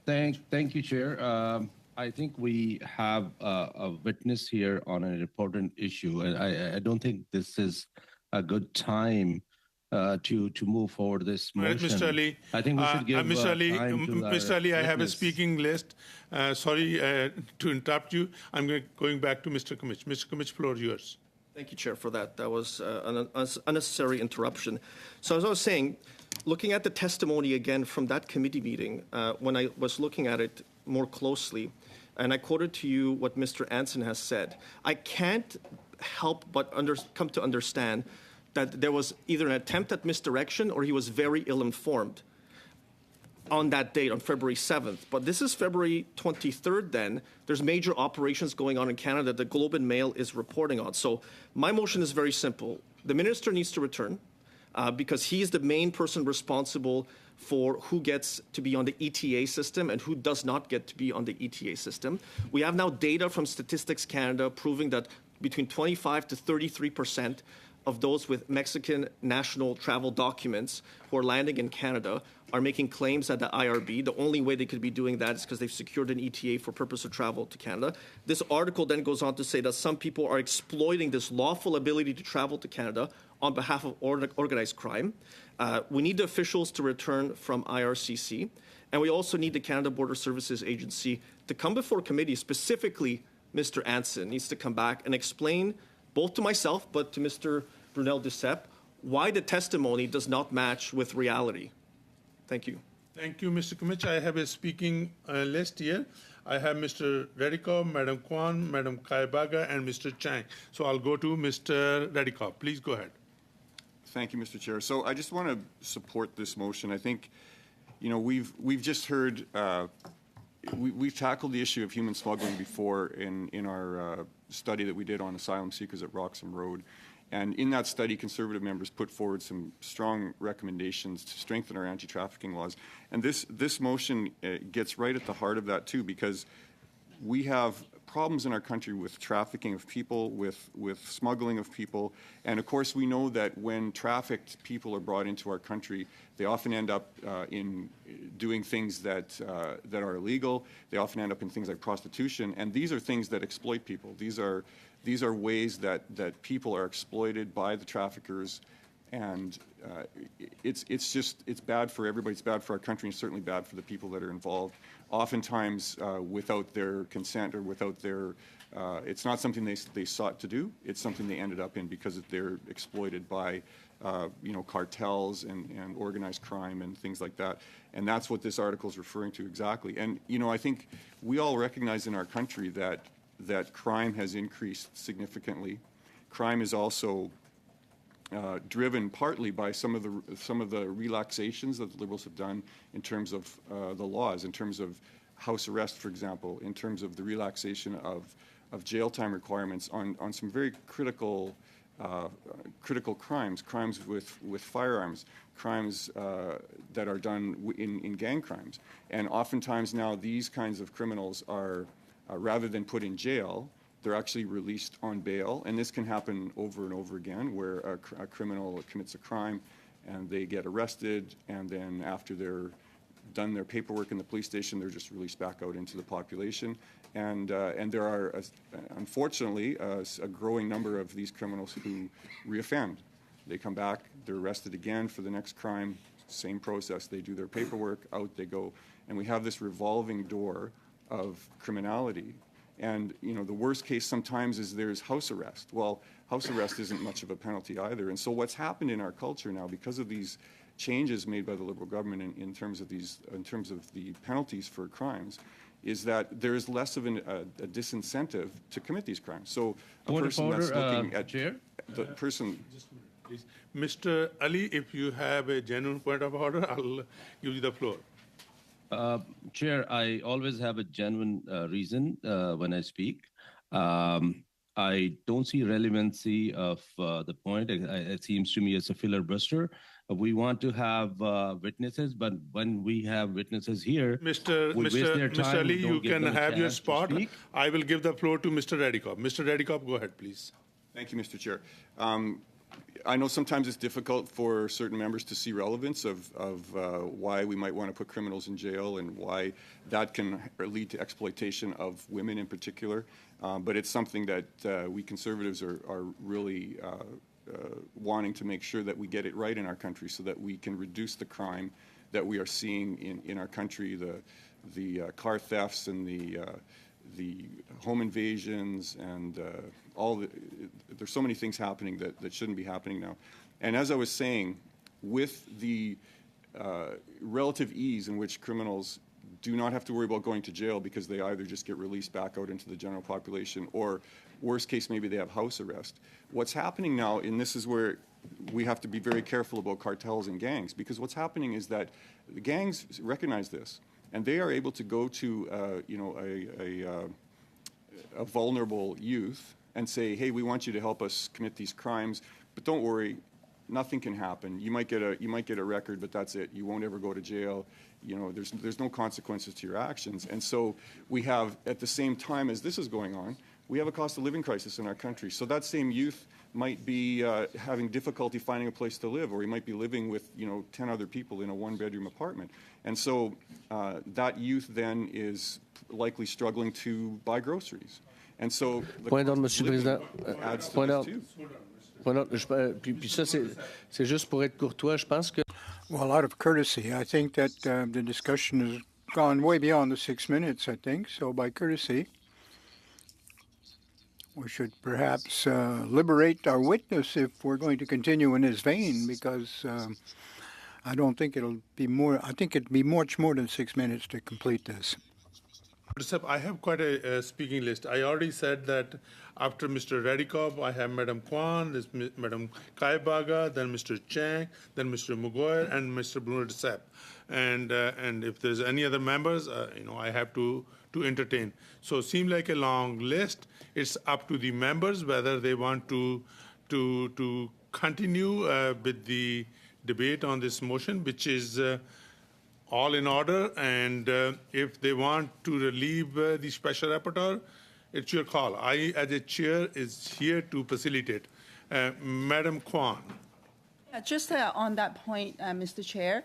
Thank you, Chair. I think we have a witness here on an important issue, and I don't think this is a good time to move forward this motion. Mr. Ali, I think we should give Mr. Ali, time to Mr. Ali, I have a witness. speaking list. Sorry to interrupt you. I'm going back to Mr. Comich. Mr. Comich, floor is yours. Thank you, Chair, for that. That was an unnecessary interruption. So as I was saying, looking at the testimony again from that committee meeting, when I was looking at it more closely, and I quoted to you what Mr. Anson has said, I can't help but come to understand that there was either an attempt at misdirection or he was very ill-informed on that date, on February 7th. But this is February 23rd then. There's major operations going on in Canada that Globe and Mail is reporting on. So my motion is very simple. The minister needs to return because he is the main person responsible for who gets to be on the ETA system and who does not get to be on the ETA system. We have now data from Statistics Canada proving that between 25 to 33% of those with Mexican national travel documents who are landing in Canada are making claims at the IRB. The only way they could be doing that is because they've secured an ETA for purpose of travel to Canada. This article then goes on to say that some people are exploiting this lawful ability to travel to Canada on behalf of organized crime. We need the officials to return from IRCC, and we also need the Canada Border Services Agency to come before committee, specifically Mr. Anson needs to come back and explain both to myself but to Mr. Brunel Duceppe why the testimony does not match with reality. Thank you. Thank you, Mr. Comich. I have a speaking list here. I have Mr. Redikov, Madam Kwan, Madam Kaibaga, and Mr. Chang. So I'll go to Mr. Redikov. Please go ahead. Thank you, Mr. Chair. So I just want to support this motion. I think, we've just heard, we've tackled the issue of human smuggling before in our study that we did on asylum seekers at Roxham Road. And in that study, Conservative members put forward some strong recommendations to strengthen our anti-trafficking laws. And this motion gets right at the heart of that, too, because we have problems in our country with trafficking of people, with smuggling of people. And, of course, we know that when trafficked people are brought into our country, they often end up in doing things that are illegal. They often end up in things like prostitution. And these are things that exploit people. These are ways that people are exploited by the traffickers, and it's bad for everybody. It's bad for our country, and certainly bad for the people that are involved. Oftentimes, without their consent or without their, it's not something they sought to do. It's something they ended up in because they're exploited by, cartels and organized crime and things like that. And that's what this article is referring to exactly. And I think we all recognize in our country that crime has increased significantly. Crime is also driven partly by some of the relaxations that the Liberals have done in terms of the laws, in terms of house arrest, for example, in terms of the relaxation of jail time requirements on some very critical crimes with firearms, crimes that are done in gang crimes. And oftentimes now these kinds of criminals are rather than put in jail, they're actually released on bail. And this can happen over and over again, where a criminal commits a crime and they get arrested, and then after they're done their paperwork in the police station, they're just released back out into the population. And there are, unfortunately, a growing number of these criminals who reoffend. They come back, they're arrested again for the next crime, same process. They do their paperwork, out they go. And we have this revolving door of criminality. And, the worst case sometimes is there's house arrest. Well, house arrest isn't much of a penalty either. And so what's happened in our culture now, because of these changes made by the Liberal government in terms of the penalties for crimes, is that there is less of a disincentive to commit these crimes. So a person that's looking at Chair? the person. Just a minute, please. Mr. Ali, if you have a genuine point of order, I'll give you the floor. Chair, I always have a genuine reason when I speak. I don't see relevancy of the point. It seems to me it's a filibuster. We want to have witnesses, but when we have witnesses here, Mr. Ali, you can have your spot. I will give the floor to Mr. Redikov. Mr. Redikov, go ahead, please. Thank you, Mr. Chair. I know sometimes it's difficult for certain members to see relevance of why we might want to put criminals in jail and why that can lead to exploitation of women in particular. But it's something that we Conservatives are really wanting to make sure that we get it right in our country so that we can reduce the crime that we are seeing in our country, the car thefts and the home invasions and there's so many things happening that shouldn't be happening now. And as I was saying, with the relative ease in which criminals do not have to worry about going to jail because they either just get released back out into the general population or, worst case, maybe they have house arrest. What's happening now, and this is where we have to be very careful about cartels and gangs, because what's happening is that the gangs recognize this, and they are able to go to a vulnerable youth and say, hey, we want you to help us commit these crimes, but don't worry, nothing can happen. You might get a record, but that's it. You won't ever go to jail. There's no consequences to your actions. And so we have, at the same time as this is going on, we have a cost of living crisis in our country. So that same youth might be having difficulty finding a place to live, or he might be living with 10 other people in a one-bedroom apartment. And so that youth then is likely struggling to buy groceries. And so the Point d'ordre, cost of Monsieur le living Président. adds to Point this d'ordre. too. Point d'ordre. Puis ça, c'est juste pour être courtois. Je pense que Well, out of courtesy, I think that the discussion has gone way beyond the 6 minutes, I think. So by courtesy, we should perhaps liberate our witness if we're going to continue in this vein, because I don't think it'll be more, I think it'd be much more than 6 minutes to complete this. I have quite a speaking list. I already said that after Mr. Radikov, I have Madam Kwan, there's Madam Kaibaga, then Mr. Chang, then Mr. Mugoyer, and Mr. Bruno de Sepp. And if there's any other members, I have to entertain. So it seems like a long list. It's up to the members whether they want to continue with the debate on this motion, which is all in order, and if they want to relieve the special rapporteur, it's your call. I, as a chair, is here to facilitate. Madam Kwan. Just on that point, Mr. Chair,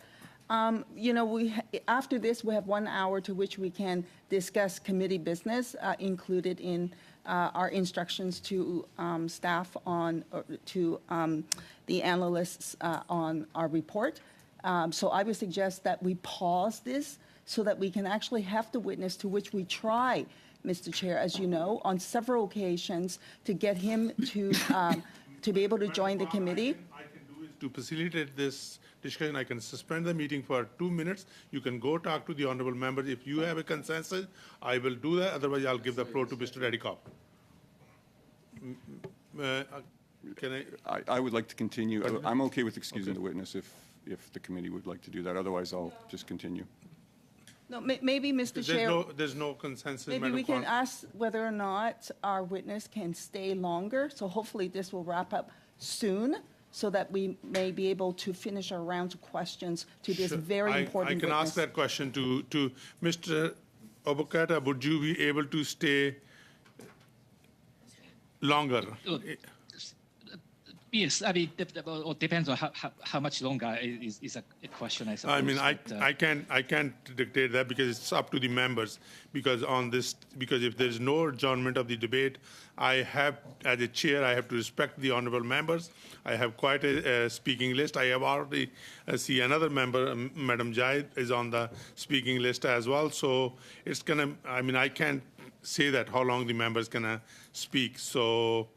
after this, we have 1 hour to which we can discuss committee business included in our instructions to staff to the analysts on our report. So I would suggest that we pause this so that we can actually have the witness, to which we try, Mr. Chair, as you know, on several occasions to get him to be able to join the committee. I can do is to facilitate this discussion. I can suspend the meeting for 2 minutes. You can go talk to the honourable members. If you have a consensus, I will do that. Otherwise, I'll give the floor to Mr. Radikov. I would like to continue. I'm okay with excusing the witness if the committee would like to do that. Otherwise, I'll just continue. No, maybe, Mr. Chair. There's no consensus, Maybe Madam we can Kwan. ask whether or not our witness can stay longer. So hopefully this will wrap up soon, so that we may be able to finish our rounds of questions to this very important I can witness. ask that question to Mr. Obokata. Would you be able to stay longer? Yes, I mean, it depends on how much longer is a question, I suppose. I mean, I can't dictate that, because it's up to the members. Because if there's no adjournment of the debate, I have, as a chair, I have to respect the honourable members. I have quite a speaking list. I have already see another member, Madam Jai, is on the speaking list as well. So it's gonna. I mean, I can't say that how long the members gonna speak. So.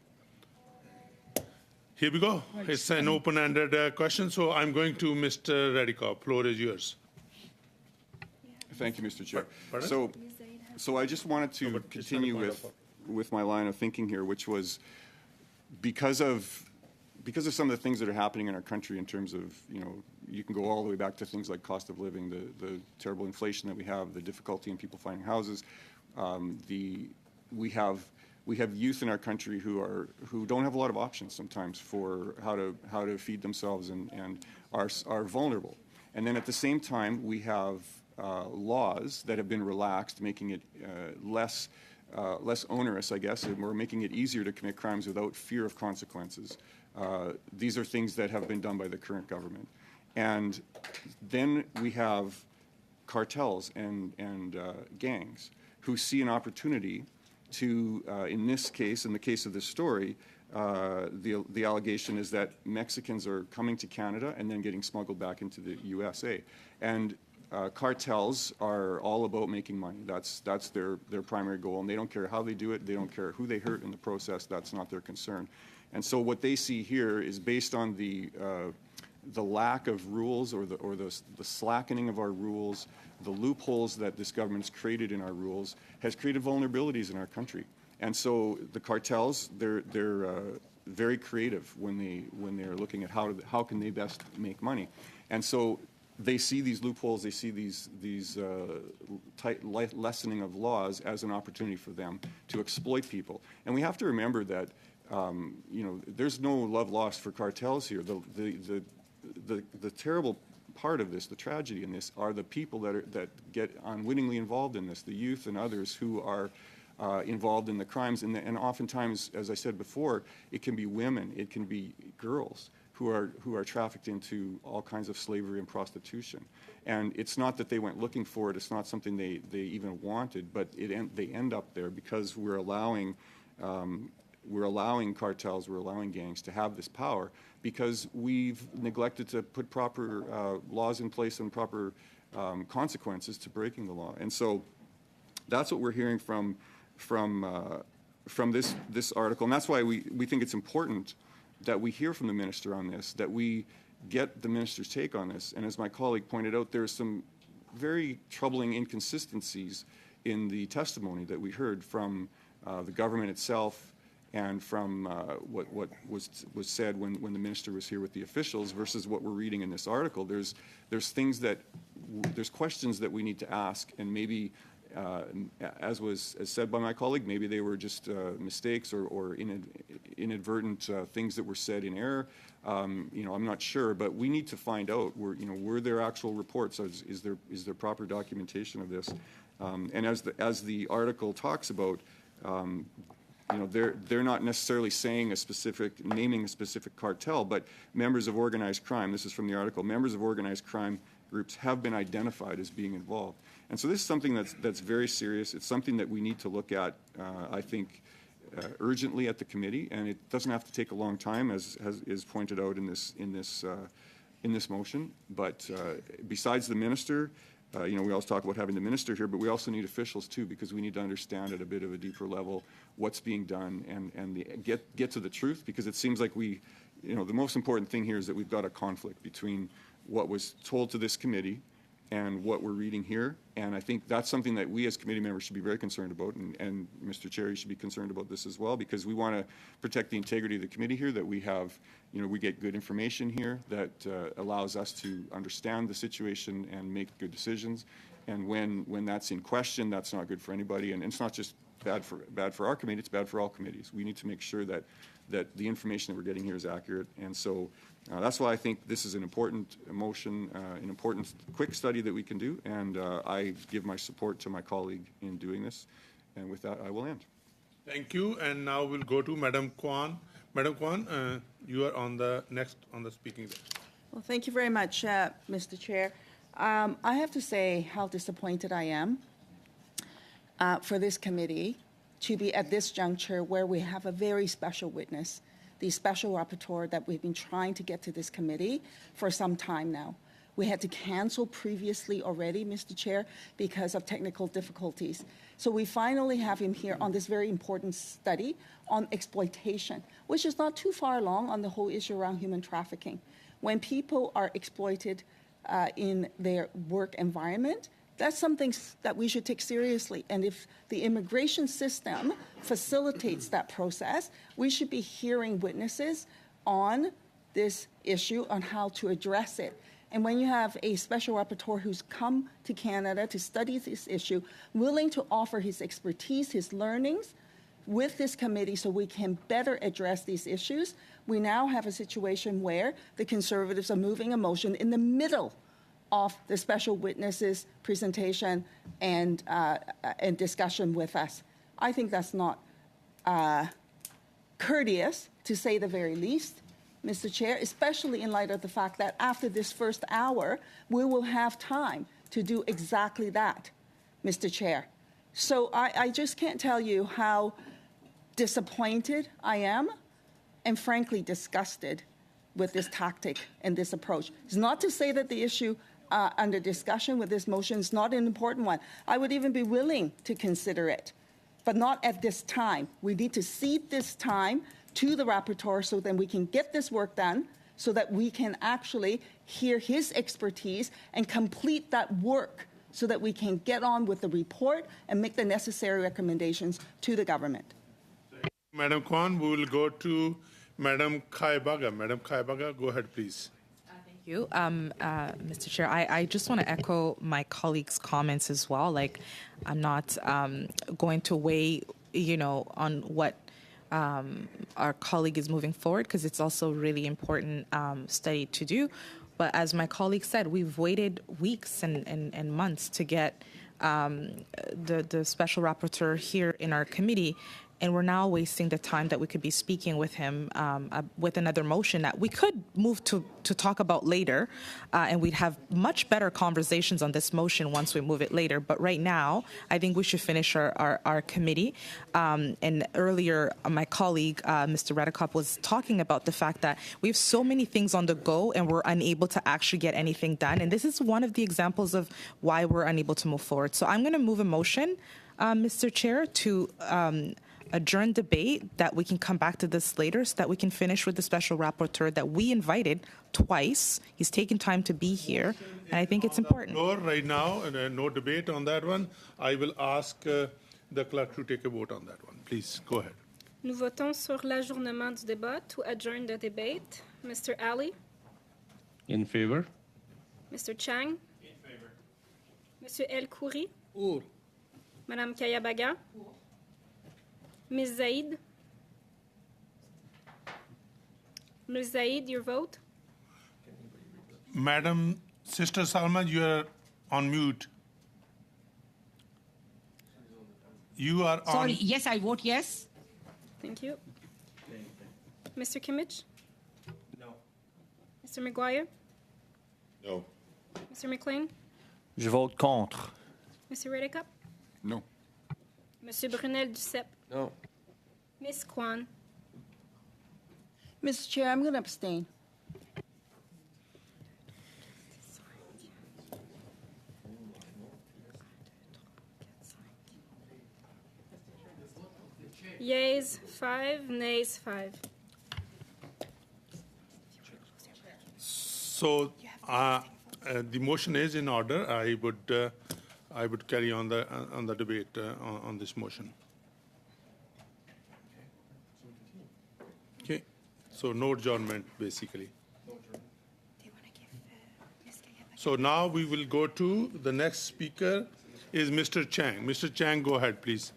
Here we go. It's an open-ended question, so I'm going to Mr. Radikov. Floor is yours. Thank you, Mr. Chair. Pardon? So I just wanted to continue with my line of thinking here, which was because of some of the things that are happening in our country in terms of, you can go all the way back to things like cost of living, the terrible inflation that we have, the difficulty in people finding houses. We have youth in our country who don't have a lot of options sometimes for how to feed themselves and are vulnerable. And then at the same time, we have laws that have been relaxed, making it less onerous, I guess, and we're making it easier to commit crimes without fear of consequences. These are things that have been done by the current government. And then we have cartels and gangs who see an opportunity to, in this case, in the case of this story, the allegation is that Mexicans are coming to Canada and then getting smuggled back into the USA. And cartels are all about making money. That's their primary goal, and they don't care how they do it. They don't care who they hurt in the process. That's not their concern. And so what they see here is based on the lack of rules or the slackening of our rules, the loopholes that this government's created in our rules has created vulnerabilities in our country. And so the cartels, they're very creative when they're looking at how can they best make money. And so they see these loopholes, they see these tight lessening of laws as an opportunity for them to exploit people. And we have to remember that there's no love lost for cartels here. The terrible part of this, the tragedy in this, are the people that get unwittingly involved in this, the youth and others who are involved in the crimes. And oftentimes, as I said before, it can be women, it can be girls who are trafficked into all kinds of slavery and prostitution. And it's not that they went looking for it, it's not something they even wanted, but they end up there because we're allowing cartels, we're allowing gangs to have this power because we've neglected to put proper laws in place and proper consequences to breaking the law. And so that's what we're hearing from this article, and that's why we think it's important that we hear from the minister on this, that we get the minister's take on this. And as my colleague pointed out, there are some very troubling inconsistencies in the testimony that we heard from the government itself and from what was said when the minister was here with the officials versus what we're reading in this article. There's questions that we need to ask, and maybe as said by my colleague, maybe they were just mistakes or inadvertent things that were said in error. I'm not sure, but we need to find out. Were there actual reports? Is there proper documentation of this? And as the article talks about, they're not necessarily saying naming a specific cartel, but members of organized crime. This is from the article. Members of organized crime groups have been identified as being involved. And so this is something that's very serious. It's something that we need to look at, I think, urgently at the committee, and it doesn't have to take a long time, as is pointed out in this motion. But besides the minister, we always talk about having the minister here, but we also need officials too, because we need to understand at a bit of a deeper level what's being done and get to the truth. Because it seems like the most important thing here is that we've got a conflict between what was told to this committee and what we're reading here. And I think that's something that we as committee members should be very concerned about, and Mr. Chair, you should be concerned about this as well, because we want to protect the integrity of the committee here, that we have, we get good information here that allows us to understand the situation and make good decisions. And when that's in question, that's not good for anybody, and it's not just bad for our committee, it's bad for all committees. We need to make sure that the information that we're getting here is accurate. And so that's why I think this is an important motion, an important quick study that we can do, and I give my support to my colleague in doing this. And with that, I will end. Thank you. And now we'll go to Madam Kwan. Madam Kwan, you are on the speaking list. Well, thank you very much, Mr. Chair. I have to say how disappointed I am for this committee to be at this juncture where we have a very special witness, the special rapporteur that we've been trying to get to this committee for some time now. We had to cancel previously already, Mr. Chair, because of technical difficulties. So we finally have him here on this very important study on exploitation, which is not too far along on the whole issue around human trafficking. When people are exploited in their work environment, that's something that we should take seriously. And if the immigration system facilitates that process, we should be hearing witnesses on this issue, on how to address it. And when you have a special rapporteur who's come to Canada to study this issue, willing to offer his expertise, his learnings with this committee so we can better address these issues, we now have a situation where the Conservatives are moving a motion in the middle of the special witnesses' presentation and discussion with us. I think that's not courteous, to say the very least, Mr. Chair, especially in light of the fact that after this first hour, we will have time to do exactly that, Mr. Chair. So I just can't tell you how disappointed I am and frankly disgusted with this tactic and this approach. It's not to say that the issue under discussion with this motion is not an important one. I would even be willing to consider it, but not at this time. We need to cede this time to the rapporteur so then we can get this work done, so that we can actually hear his expertise and complete that work so that we can get on with the report and make the necessary recommendations to the government. Madam Kwan, we will go to Madam Kaibaga. Madam Kaibaga, go ahead, please. Thank you, Mr. Chair. I just want to echo my colleagues' comments as well. Like, I'm not going to weigh, on what our colleague is moving forward, because it's also really important study to do. But as my colleague said, we've waited weeks and months to get the special rapporteur here in our committee, and we're now wasting the time that we could be speaking with him with another motion that we could move to talk about later, and we'd have much better conversations on this motion once we move it later. But right now, I think we should finish our committee. And earlier, my colleague, Mr. Redekop, was talking about the fact that we have so many things on the go and we're unable to actually get anything done. And this is one of the examples of why we're unable to move forward. So I'm going to move a motion, Mr. Chair, to adjourn debate, that we can come back to this later so that we can finish with the special rapporteur that we invited twice. He's taken time to be here, and I think it's important. Right now, and no debate on that one. I will ask the clerk to take a vote on that one. Please, go ahead. Nous votons sur l'ajournement du débat to adjourn the debate. Mr. Ali? In favor? Mr. Chang? In favor. Monsieur El Khoury? Pour. Madame Kayabaga? Pour. Ms. Zaid? Ms. Zaid, your vote? Madam Sister Salma, you are on mute. You are on. Sorry, yes, I vote yes. Thank you. Mr. Kimmich? No. Mr. McGuire? No. Mr. McLean? Je vote contre. Mr. Redekop? No. Monsieur Brunel-Duceppe? No. Ms. Kwan? Mr. Chair, I'm going to abstain. Yeas 5, nays 5. So the motion is in order. I would carry on the debate on this motion. Okay. So no adjournment, basically. So now we will go to the next speaker is Mr. Chang. Mr. Chang, go ahead, please.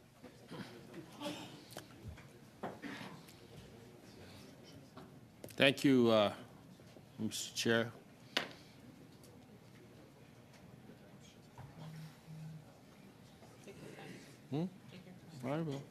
Thank you, Mr. Chair. I will.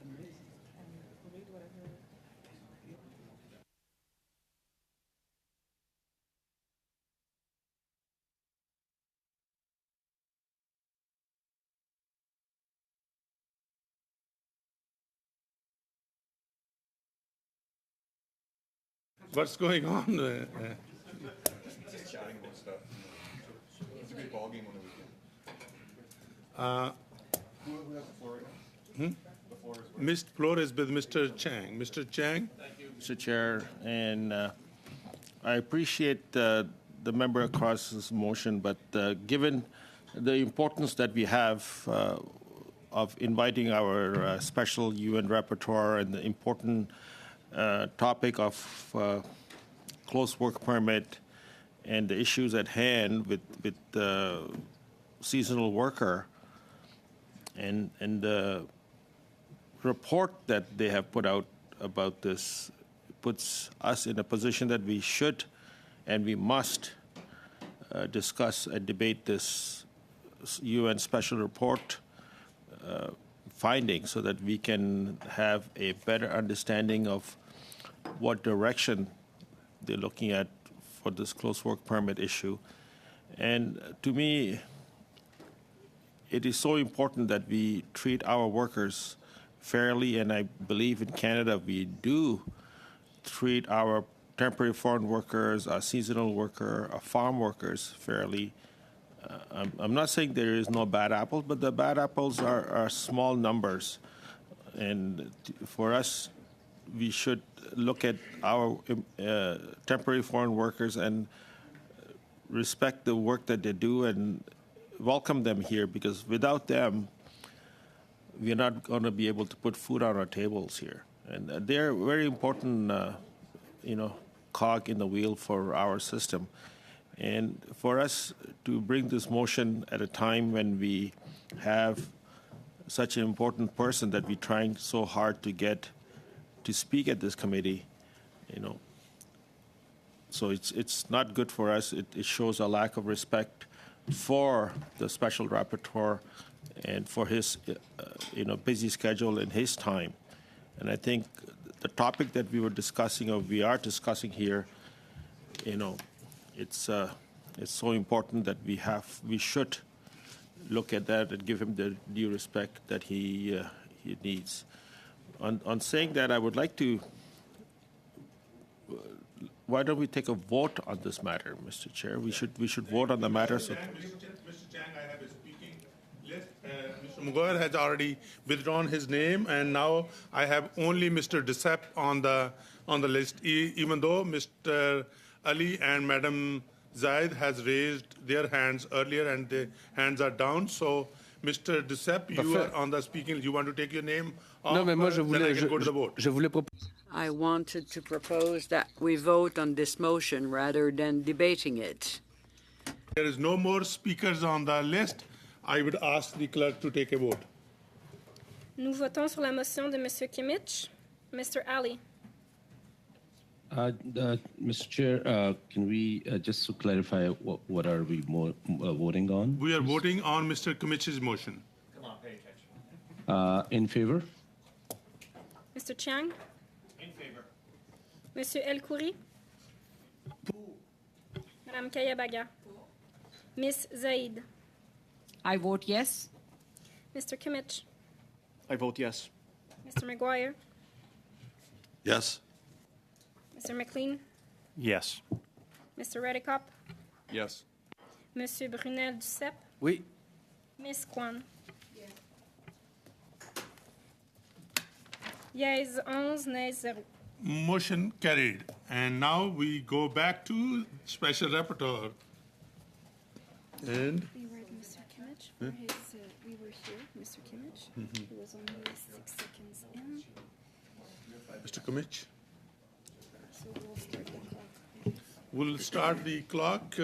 What's going on? Just chatting about stuff. It's a good ball game on the weekend. Who has the floor right now? The floor is Floor is with Mr. Chang. Mr. Chang? Thank you, Mr. Chair, and I appreciate the member across motion, but given the importance that we have of inviting our special UN rapporteur and the important topic of close work permit and the issues at hand with the seasonal worker and the report that they have put out about this puts us in a position that we should and we must discuss and debate this UN special report findings so that we can have a better understanding of what direction they're looking at for this close work permit issue. And to me, it is so important that we treat our workers fairly, and I believe in Canada we do treat our temporary foreign workers, our seasonal worker, our farm workers fairly. I'm not saying there is no bad apples, but the bad apples are small numbers. And for us, we should look at our temporary foreign workers and respect the work that they do and welcome them here, because without them, we're not going to be able to put food on our tables here. And they're very important, cog in the wheel for our system. And for us to bring this motion at a time when we have such an important person that we're trying so hard to get to speak at this committee, so it's not good for us. It shows a lack of respect for the special rapporteur and for his busy schedule and his time. And I think the topic that we were discussing, or we are discussing here, it's so important that we should look at that and give him the due respect that he needs. On saying that, I would like to. Why don't we take a vote on this matter, Mr. Chair? We should vote on the matter. Mr. Chang, I have a speaking list. Mr. Maguire has already withdrawn his name, and now I have only Mr. Desep on the list, even though Mr. Ali and Madam Zaid has raised their hands earlier, and the hands are down. So, Mr. Desep, you are on the speaking list. You want to take your name off? Non, mais moi, then I can go to the vote. je voulais proposer. I wanted to propose that we vote on this motion rather than debating it. There is no more speakers on the list. I would ask the clerk to take a vote. Nous votons sur la motion de M. Kimmich. Mr. Ali. Mr. Chair, can we just to clarify what are we voting on? We are voting on Mr. Kimmich's motion. Come on, pay attention. In favor? Mr. Chiang. In favor. Monsieur El Khoury. Madame Kayabaga. Miss Zaid. I vote yes. Mr. Kimmich. I vote yes. Mr. Maguire. Yes? Mr. McLean. Yes. Mr. Redekop. Yes. Monsieur Brunel Duceppe. Oui. Miss Kwan. Yes, 11, nays 0. Motion carried. And now we go back to Special Rapporteur. And We were Mr. Kimmich for his. We were here, Mr. Kimmich. He was only 6 seconds in. Mr. Kimmich, So we'll start the clock. we'll start the clock.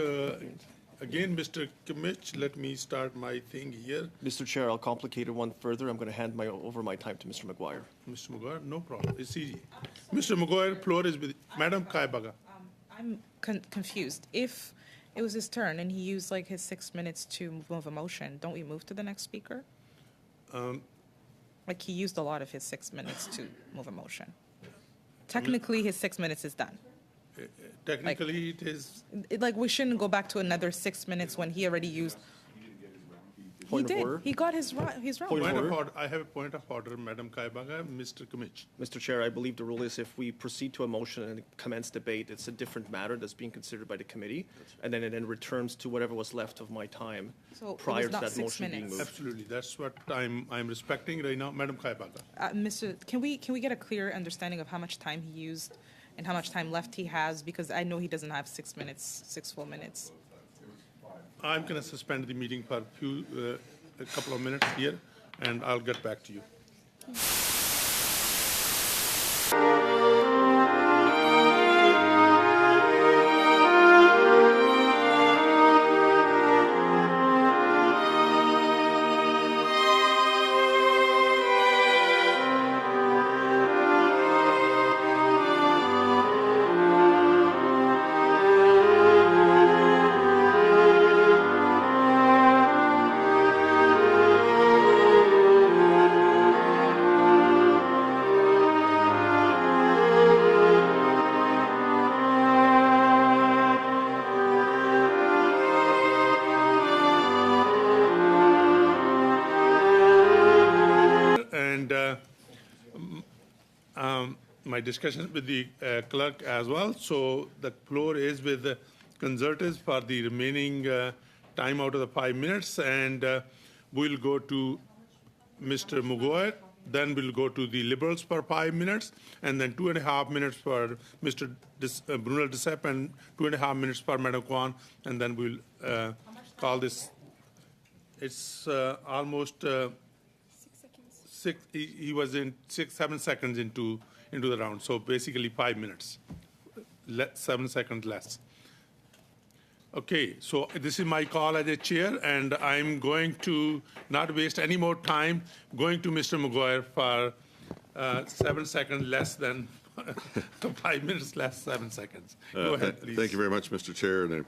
Again, Mr. Kimmich, let me start my thing here. Mr. Chair, I'll complicate it one further. I'm going to hand over my time to Mr. Maguire. Mr. Maguire, no problem. It's easy. Mr. Maguire, floor is with Madam Kaibaga. I'm confused. If it was his turn and he used like his 6 minutes to move a motion, don't we move to the next speaker? Like he used a lot of his 6 minutes to move a motion. Technically, his 6 minutes is done. Technically, it is. Like we shouldn't go back to another 6 minutes when he already used. Point of order. He got his round. Point of order. I have a point of order, Madam Kaibaga. Mr. Kimmich. Mr. Chair, I believe the rule is if we proceed to a motion and commence debate, it's a different matter that's being considered by the committee, and then it returns to whatever was left of my time So it prior was to not that 6 motion being minutes. moved. Absolutely. That's what I'm respecting right now, Madam Kaibaga. Can we get a clear understanding of how much time he used and how much time left he has? Because I know he doesn't have 6 minutes, 6 full minutes. I'm going to suspend the meeting for a couple of minutes here, and I'll get back to you. My discussion with the clerk as well. So the floor is with the Conservatives for the remaining time out of the 5 minutes, and we'll go to Mr. Maguire. Then we'll go to the Liberals for 5 minutes, and then 2.5 minutes for Mr. Brunel Duceppe, and 2.5 minutes for Madam Kwan, and then we'll call this. It's almost 6 seconds. six. He was in 7 seconds into the round. So basically 5 minutes, 7 seconds less. Okay, so this is my call as a chair, and I'm going to not waste any more time going to Mr. Maguire for 7 seconds less than 5 minutes less 7 seconds. Go ahead, please. Thank you very much, Mr. Chair. And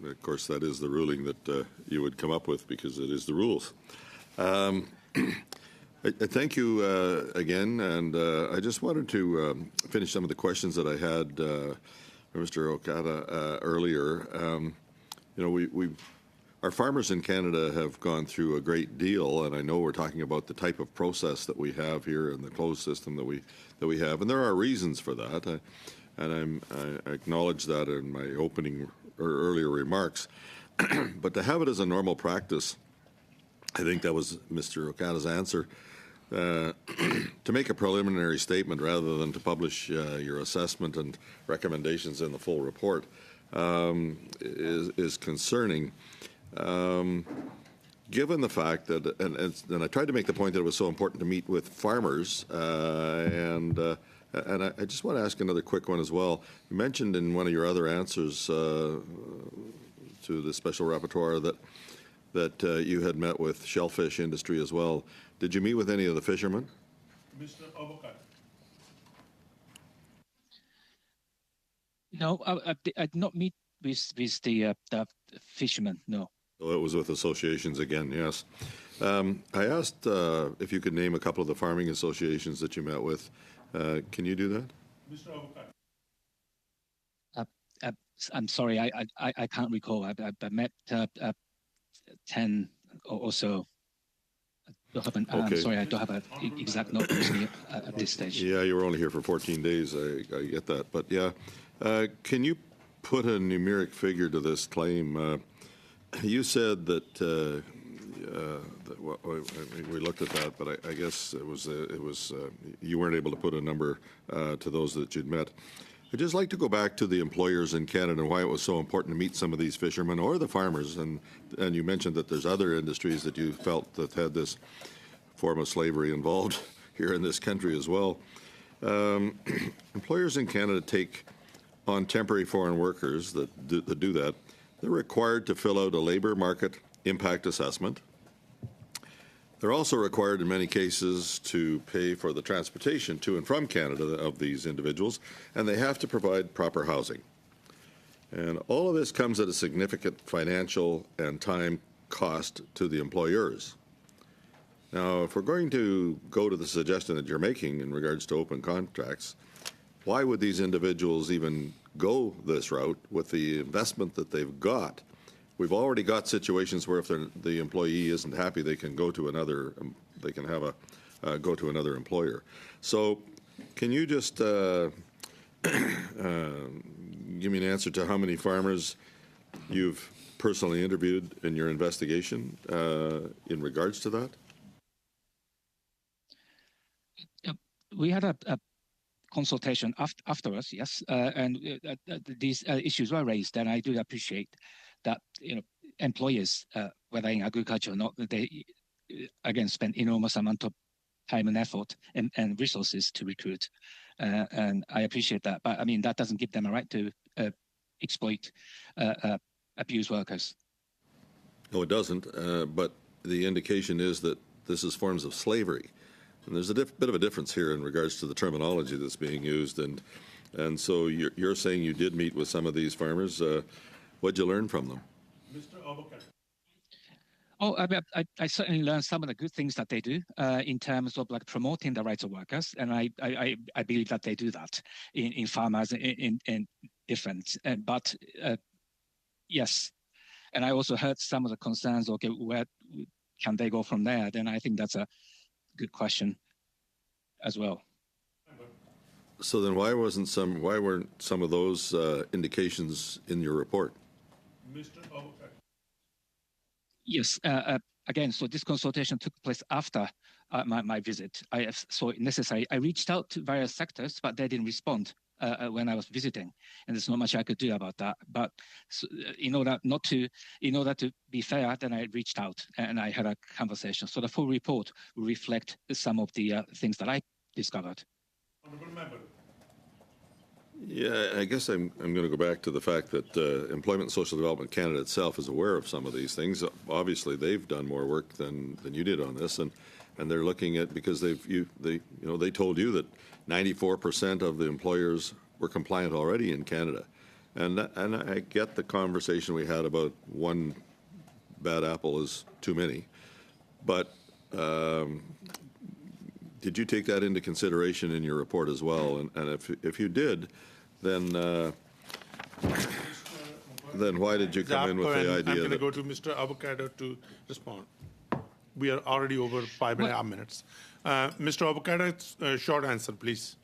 of course, that is the ruling that you would come up with because it is the rules. I thank you again, and I just wanted to finish some of the questions that I had for Mr. Okada earlier. Our farmers in Canada have gone through a great deal, and I know we're talking about the type of process that we have here and the closed system that we have, and there are reasons for that, and I acknowledge that in my opening or earlier remarks. But to have it as a normal practice, I think that was Mr. Okada's answer. To make a preliminary statement rather than to publish your assessment and recommendations in the full report is concerning. Given the fact that, and I tried to make the point that it was so important to meet with farmers, and I just want to ask another quick one as well. You mentioned in one of your other answers to the special rapporteur that you had met with shellfish industry as well. Did you meet with any of the fishermen? Mr. Avocado. No, I did not meet with the fishermen, no. So it was with associations again, yes. I asked if you could name a couple of the farming associations that you met with. Can you do that? Mr. Avocado. I'm sorry, I can't recall. I met 10 or so. Okay. I'm sorry, I don't have an exact note with me at this stage. Yeah, you were only here for 14 days. I get that. But yeah, can you put a numeric figure to this claim? You said that, we looked at that, but I guess it was you weren't able to put a number to those that you'd met. I'd just like to go back to the employers in Canada and why it was so important to meet some of these fishermen or the farmers. And you mentioned that there's other industries that you felt that had this form of slavery involved here in this country as well. Employers in Canada take on temporary foreign workers that do that. They're required to fill out a labor market impact assessment. They're also required in many cases to pay for the transportation to and from Canada of these individuals, and they have to provide proper housing. And all of this comes at a significant financial and time cost to the employers. Now, if we're going to go to the suggestion that you're making in regards to open contracts, why would these individuals even go this route with the investment that they've got? We've already got situations where if the employee isn't happy, they can go to another. They can have go to another employer. So, can you just give me an answer to how many farmers you've personally interviewed in your investigation in regards to that? We had a consultation afterwards, yes, and these issues were raised, and I do appreciate that employers, whether in agriculture or not, they again spend enormous amount of time and effort and resources to recruit, and I appreciate that. But I mean, that doesn't give them a right to exploit, abuse workers. No, it doesn't. But the indication is that this is forms of slavery, and there's a bit of a difference here in regards to the terminology that's being used. And so you're saying you did meet with some of these farmers. What'd you learn from them? Mr. Avocado. Oh, I certainly learned some of the good things that they do in terms of like promoting the rights of workers, and I believe that they do that in farmers in different. But yes, and I also heard some of the concerns. Okay, where can they go from there? Then I think that's a good question as well. So then, why weren't some of those indications in your report? Mr. Avocado. Yes. Again, so this consultation took place after my visit. I saw it necessary. I reached out to various sectors, but they didn't respond when I was visiting, and there's not much I could do about that. But in order to be fair, then I reached out and I had a conversation. So the full report will reflect some of the things that I discovered. Honourable Member. Yeah, I guess I'm going to go back to the fact that Employment and Social Development Canada itself is aware of some of these things. Obviously, they've done more work than you did on this, and they're looking at, because they told you that 94% of the employers were compliant already in Canada, and I get the conversation we had about one bad apple is too many, but did you take that into consideration in your report as well? And if you did, then why did you come in with the idea I'm going to that... go to Mr. Avocado to respond. We are already over 5.5 minutes. Mr. Avocado, short answer, please.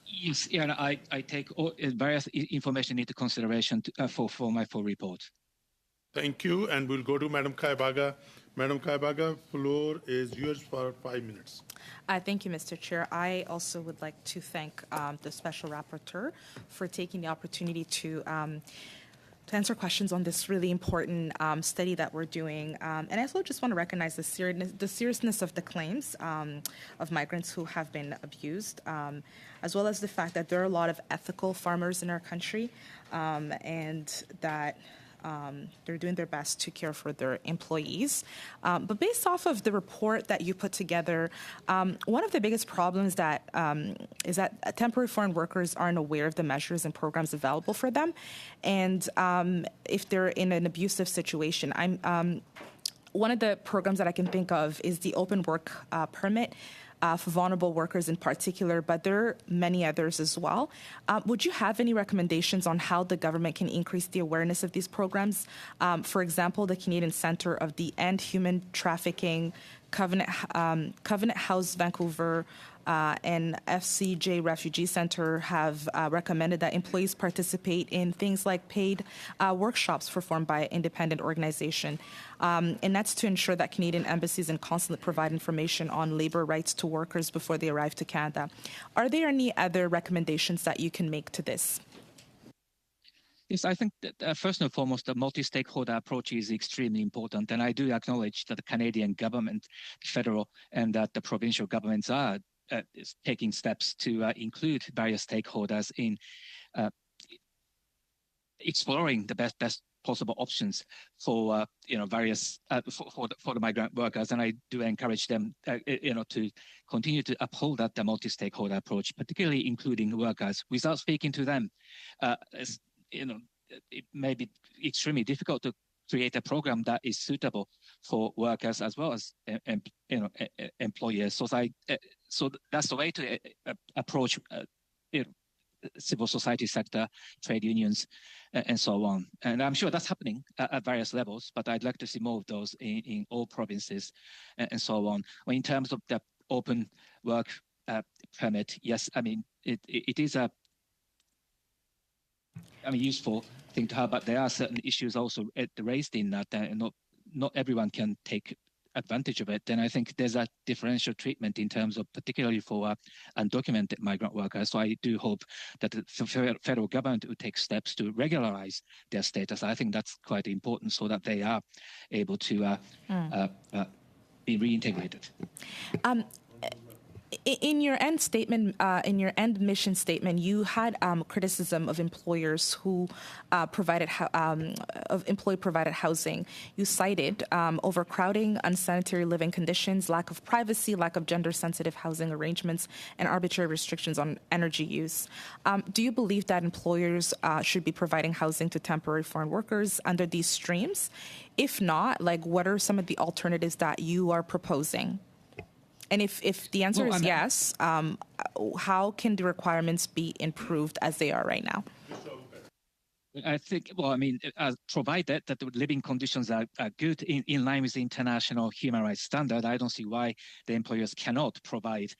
Yes, yeah, and I take all, various information into consideration for my full report. Thank you, and we'll go to Madam Kaibaga. Madam Kaibaga, floor is yours for 5 minutes. Thank you, Mr. Chair. I also would like to thank the Special Rapporteur for taking the opportunity to answer questions on this really important study that we're doing. And I also just want to recognize the seriousness of the claims of migrants who have been abused, as well as the fact that there are a lot of ethical farmers in our country, and that they're doing their best to care for their employees. But based off of the report that you put together, one of the biggest problems that is that temporary foreign workers aren't aware of the measures and programs available for them. And if they're in an abusive situation, one of the programs that I can think of is the open work permit. For vulnerable workers in particular, but there are many others as well. Would you have any recommendations on how the government can increase the awareness of these programs? For example, the Canadian Centre of the End Human Trafficking, Covenant House Vancouver, and FCJ Refugee Center have recommended that employees participate in things like paid workshops performed by an independent organization. And that's to ensure that Canadian embassies and consulate provide information on labor rights to workers before they arrive to Canada. Are there any other recommendations that you can make to this? Yes, I think that first and foremost, the multi-stakeholder approach is extremely important. And I do acknowledge that the Canadian government, federal, and that the provincial governments are is taking steps to include various stakeholders in exploring the best possible options for various for the migrant workers, and I do encourage them to continue to uphold the multi-stakeholder approach, particularly including workers. Without speaking to them, it may be extremely difficult to create a program that is suitable for workers as well as employers. So that's the way to approach civil society sector, trade unions, and so on. And I'm sure that's happening at various levels, but I'd like to see more of those in all provinces and so on. Well, in terms of the open work permit, yes, I mean, it is a useful thing to have, but there are certain issues also raised in that, and not everyone can take advantage of it. Then I think there's a differential treatment in terms of particularly for undocumented migrant workers. So I do hope that the federal government will take steps to regularize their status. I think that's quite important so that they are able to be reintegrated. In your end statement, in your end mission statement, you had criticism of employers who provided employee-provided housing. You cited overcrowding, unsanitary living conditions, lack of privacy, lack of gender-sensitive housing arrangements, and arbitrary restrictions on energy use. Do you believe that employers should be providing housing to temporary foreign workers under these streams? If not, what are some of the alternatives that you are proposing? And if the answer is yes, how can the requirements be improved as they are right now? I think, provided that the living conditions are good in line with the international human rights standard, I don't see why the employers cannot provide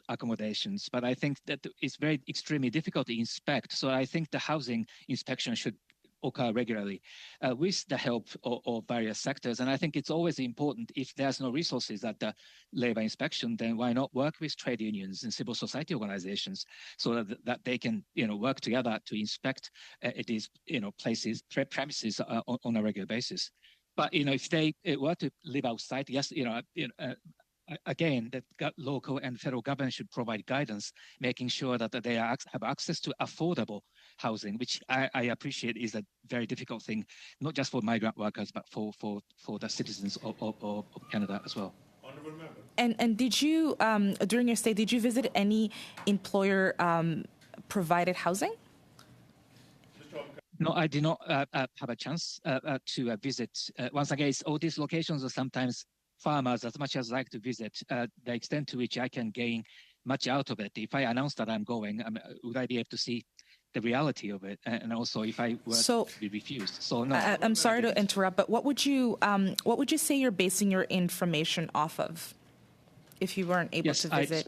accommodations. But I think that it's extremely difficult to inspect. So I think the housing inspection should occur regularly with the help of various sectors. And I think it's always important, if there's no resources at the labor inspection, then why not work with trade unions and civil society organizations so that they can work together to inspect these premises on a regular basis. But if they were to live outside, yes, again, that local and federal government should provide guidance, making sure that they have access to affordable housing, which I appreciate is a very difficult thing, not just for migrant workers, but for the citizens of Canada as well. And did you, during your stay, did you visit any employer provided housing? No, I did not have a chance to visit. Once again, all these locations are sometimes farmers as much as I like to visit, the extent to which I can gain much out of it. If I announce that I'm going, would I be able to see the reality of it? And also, if I were to be refused. So no. I'm sorry to interrupt, but what would you say you're basing your information off of, if you weren't able to visit?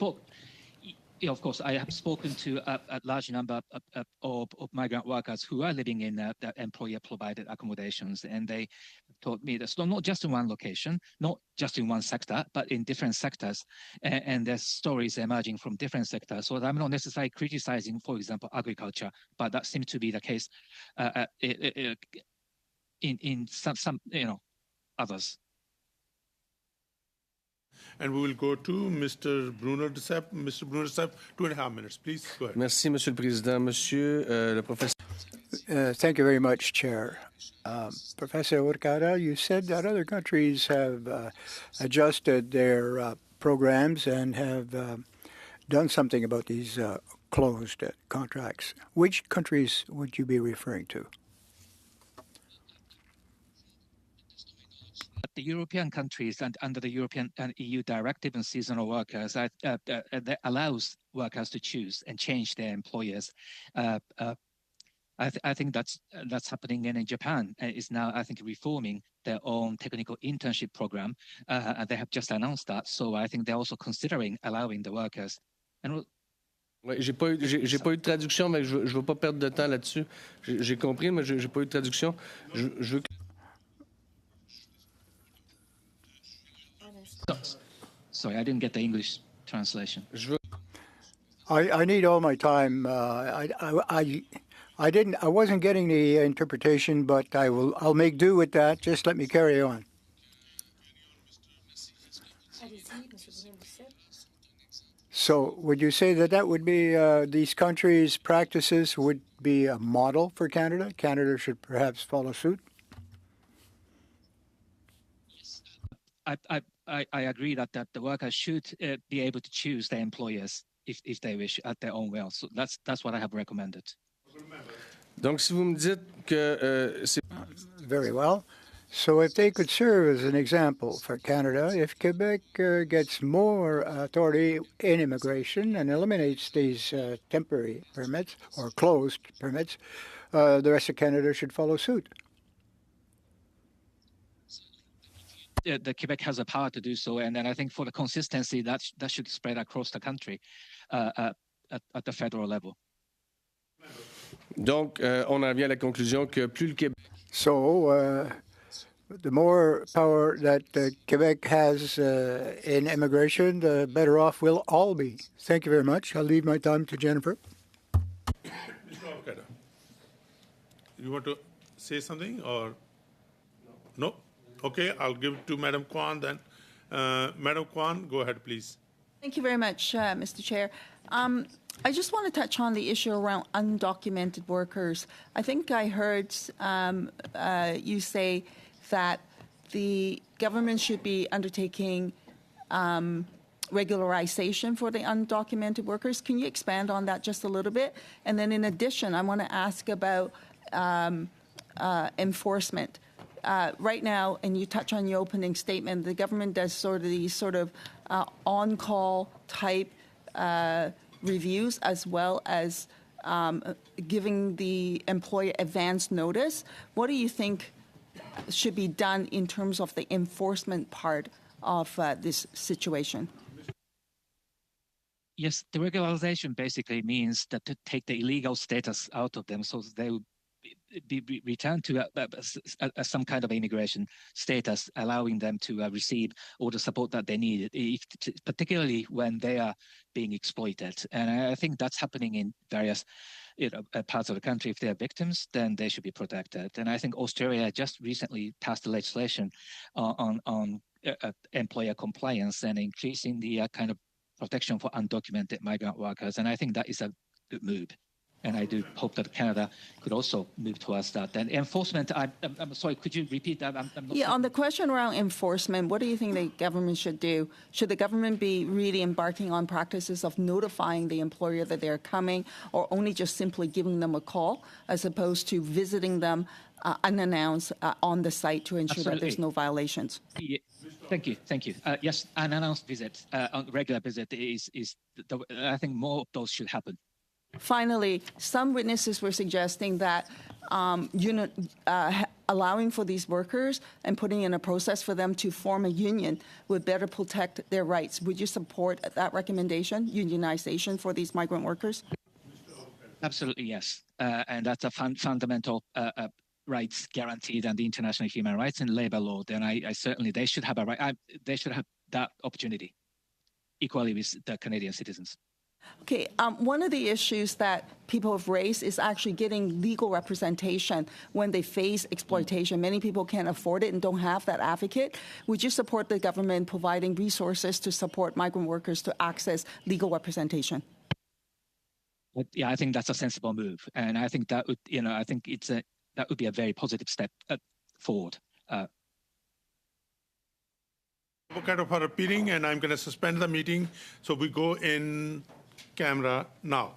Yeah, of course, I have spoken to a large number of migrant workers who are living in the employer-provided accommodations, and they told me that not just in one location, not just in one sector, but in different sectors, and there's stories emerging from different sectors. So I'm not necessarily criticizing, for example, agriculture, but that seems to be the case in some others. And we will go to Mr. Bruno de Sepp. Mr. Bruno de Sepp, 2.5 minutes, please. Go ahead. Merci, Monsieur le Président. Monsieur le professeur. Thank you very much, Chair. Professor Urquhart, you said that other countries have adjusted their programs and have done something about these closed contracts. Which countries would you be referring to? The European countries and under the European and EU directive on seasonal workers that allows workers to choose and change their employers. I think that's happening in Japan. Is now, I think, reforming their own technical internship program. And they have just announced that. So I think they're also considering allowing the workers. And Oui, j'ai pas eu de traduction, mais je veux pas perdre de temps là-dessus. J'ai compris, mais j'ai pas eu de traduction. Je veux. Sorry, I didn't get the English translation. I need all my time. I wasn't getting the interpretation, but I'll make do with that. Just let me carry on. So would you say that would be these countries' practices would be a model for Canada? Canada should perhaps follow suit? I agree that the workers should be able to choose their employers if they wish at their own will. So that's what I have recommended. Donc, si vous me dites que very well. So if they could serve as an example for Canada, if Quebec gets more authority in immigration and eliminates these temporary permits or closed permits, the rest of Canada should follow suit. The Quebec has the power to do so, and then I think for the consistency, that should spread across the country at the federal level. Donc, on en vient à la conclusion que plus le Québec. So, the more power that Quebec has in immigration, the better off we'll all be. Thank you very much. I'll leave my time to Jennifer. Mr. Avocado, you want to say something or no? Okay, I'll give it to Madam Kwan then. Madam Kwan, go ahead, please. Thank you very much, Mr. Chair. I just want to touch on the issue around undocumented workers. I think I heard you say that the government should be undertaking regularization for the undocumented workers. Can you expand on that just a little bit? And then in addition, I want to ask about enforcement. Right now, and you touch on your opening statement, the government does these on-call type reviews as well as giving the employer advance notice. What do you think should be done in terms of the enforcement part of this situation? Yes, the regularization basically means that to take the illegal status out of them so they will be returned to some kind of immigration status, allowing them to receive all the support that they need, particularly when they are being exploited. And I think that's happening in various parts of the country. If they are victims, then they should be protected. And I think Australia just recently passed the legislation on employer compliance and increasing the kind of protection for undocumented migrant workers. And I think that is a good move. And I do hope that Canada could also move towards that. And enforcement, I'm sorry, could you repeat that? On the question around enforcement, what do you think the government should do? Should the government be really embarking on practices of notifying the employer that they're coming, or only just simply giving them a call, as opposed to visiting them unannounced on the site to ensure that there's no violations? Mr. Thank you, thank you. Yes, an announced visit, regular visit I think more of those should happen. Finally, some witnesses were suggesting that allowing for these workers and putting in a process for them to form a union would better protect their rights. Would you support that recommendation, unionization for these migrant workers? Absolutely, yes. And that's a fundamental rights guaranteed under international human rights and labor law. Then I certainly, they should have a right, they should have that opportunity equally with the Canadian citizens. Okay, one of the issues that people have raised is actually getting legal representation when they face exploitation. Many people can't afford it and don't have that advocate. Would you support the government providing resources to support migrant workers to access legal representation? Yeah, I think that's a sensible move, and I think that would, I think that would be a very positive step forward. Avocado for appearing, and I'm going to suspend the meeting. So we go in camera now.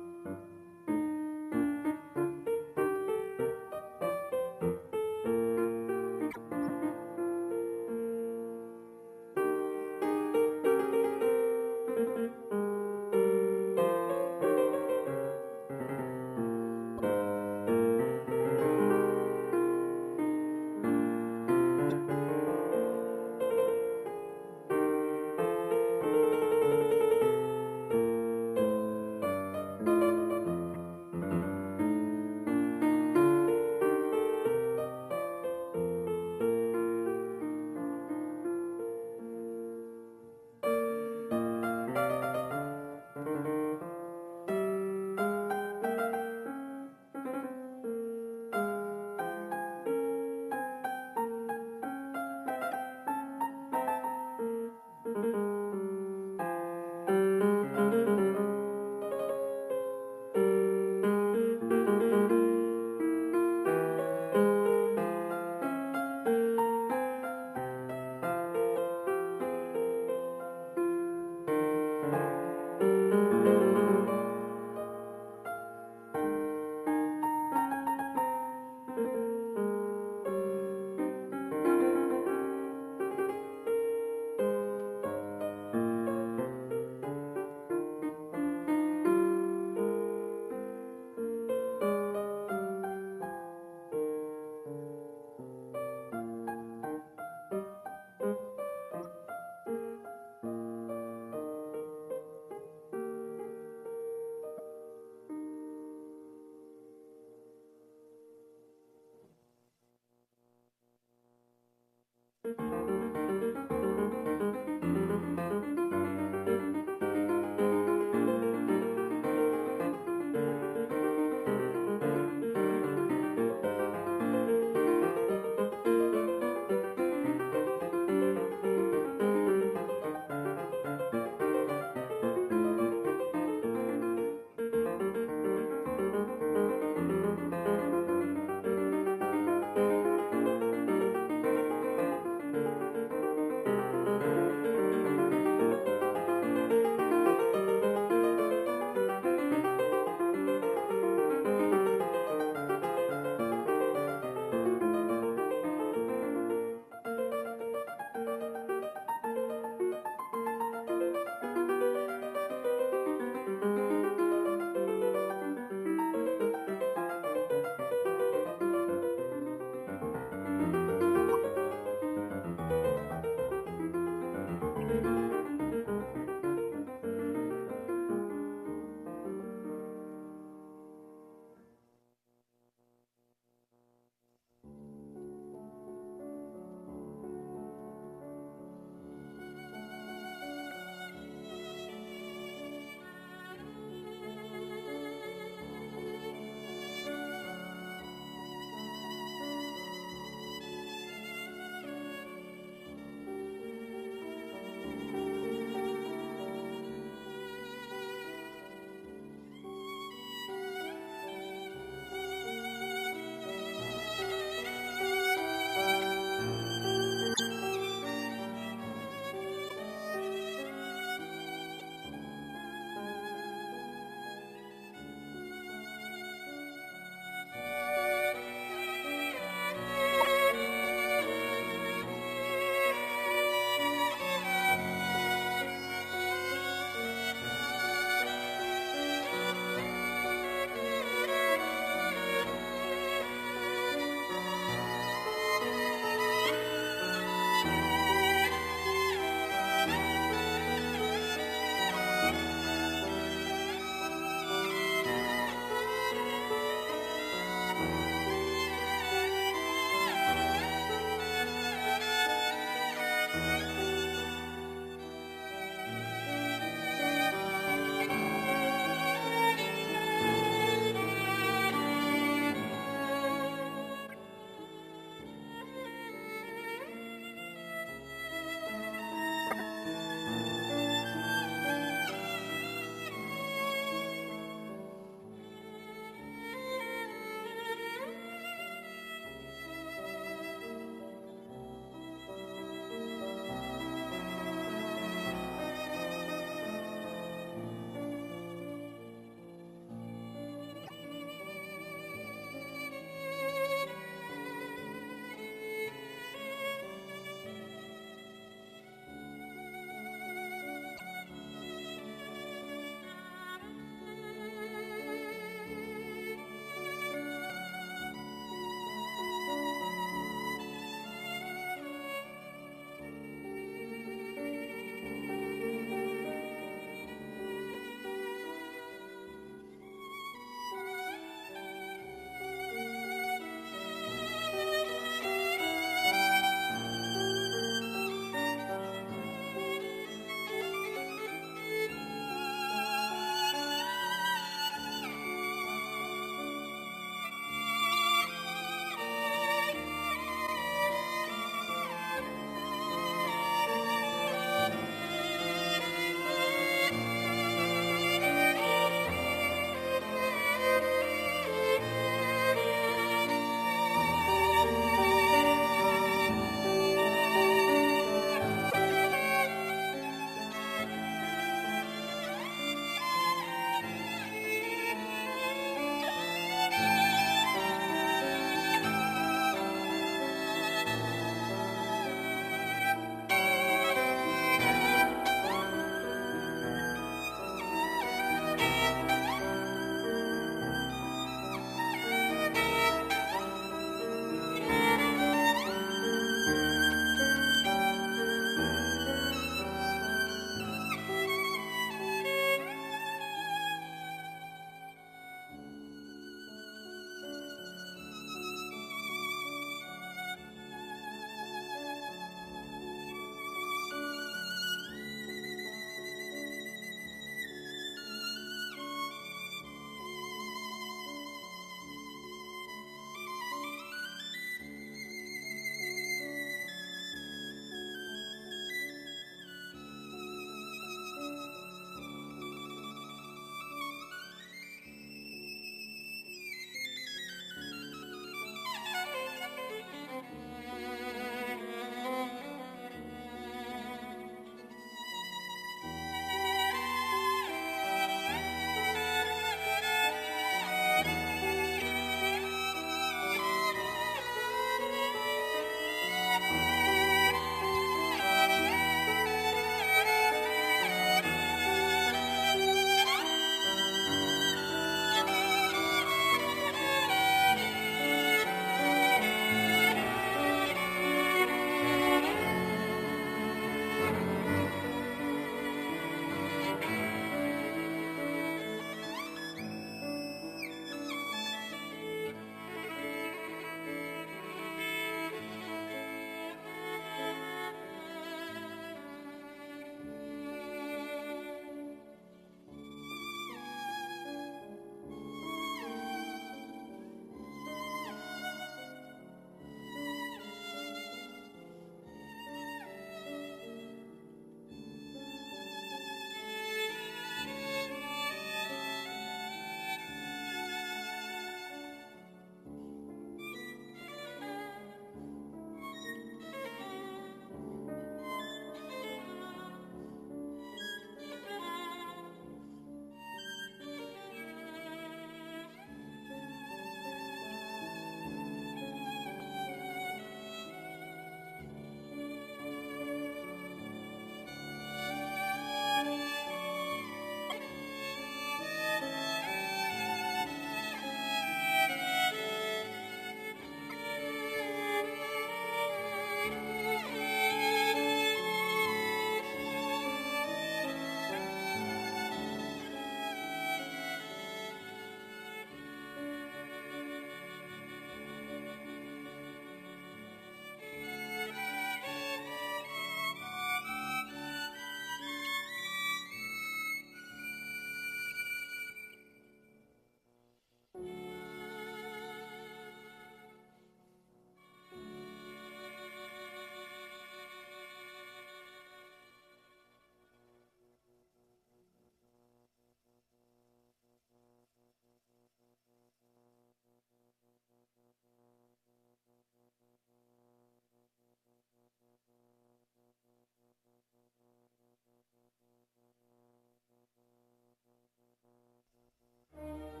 Thank you.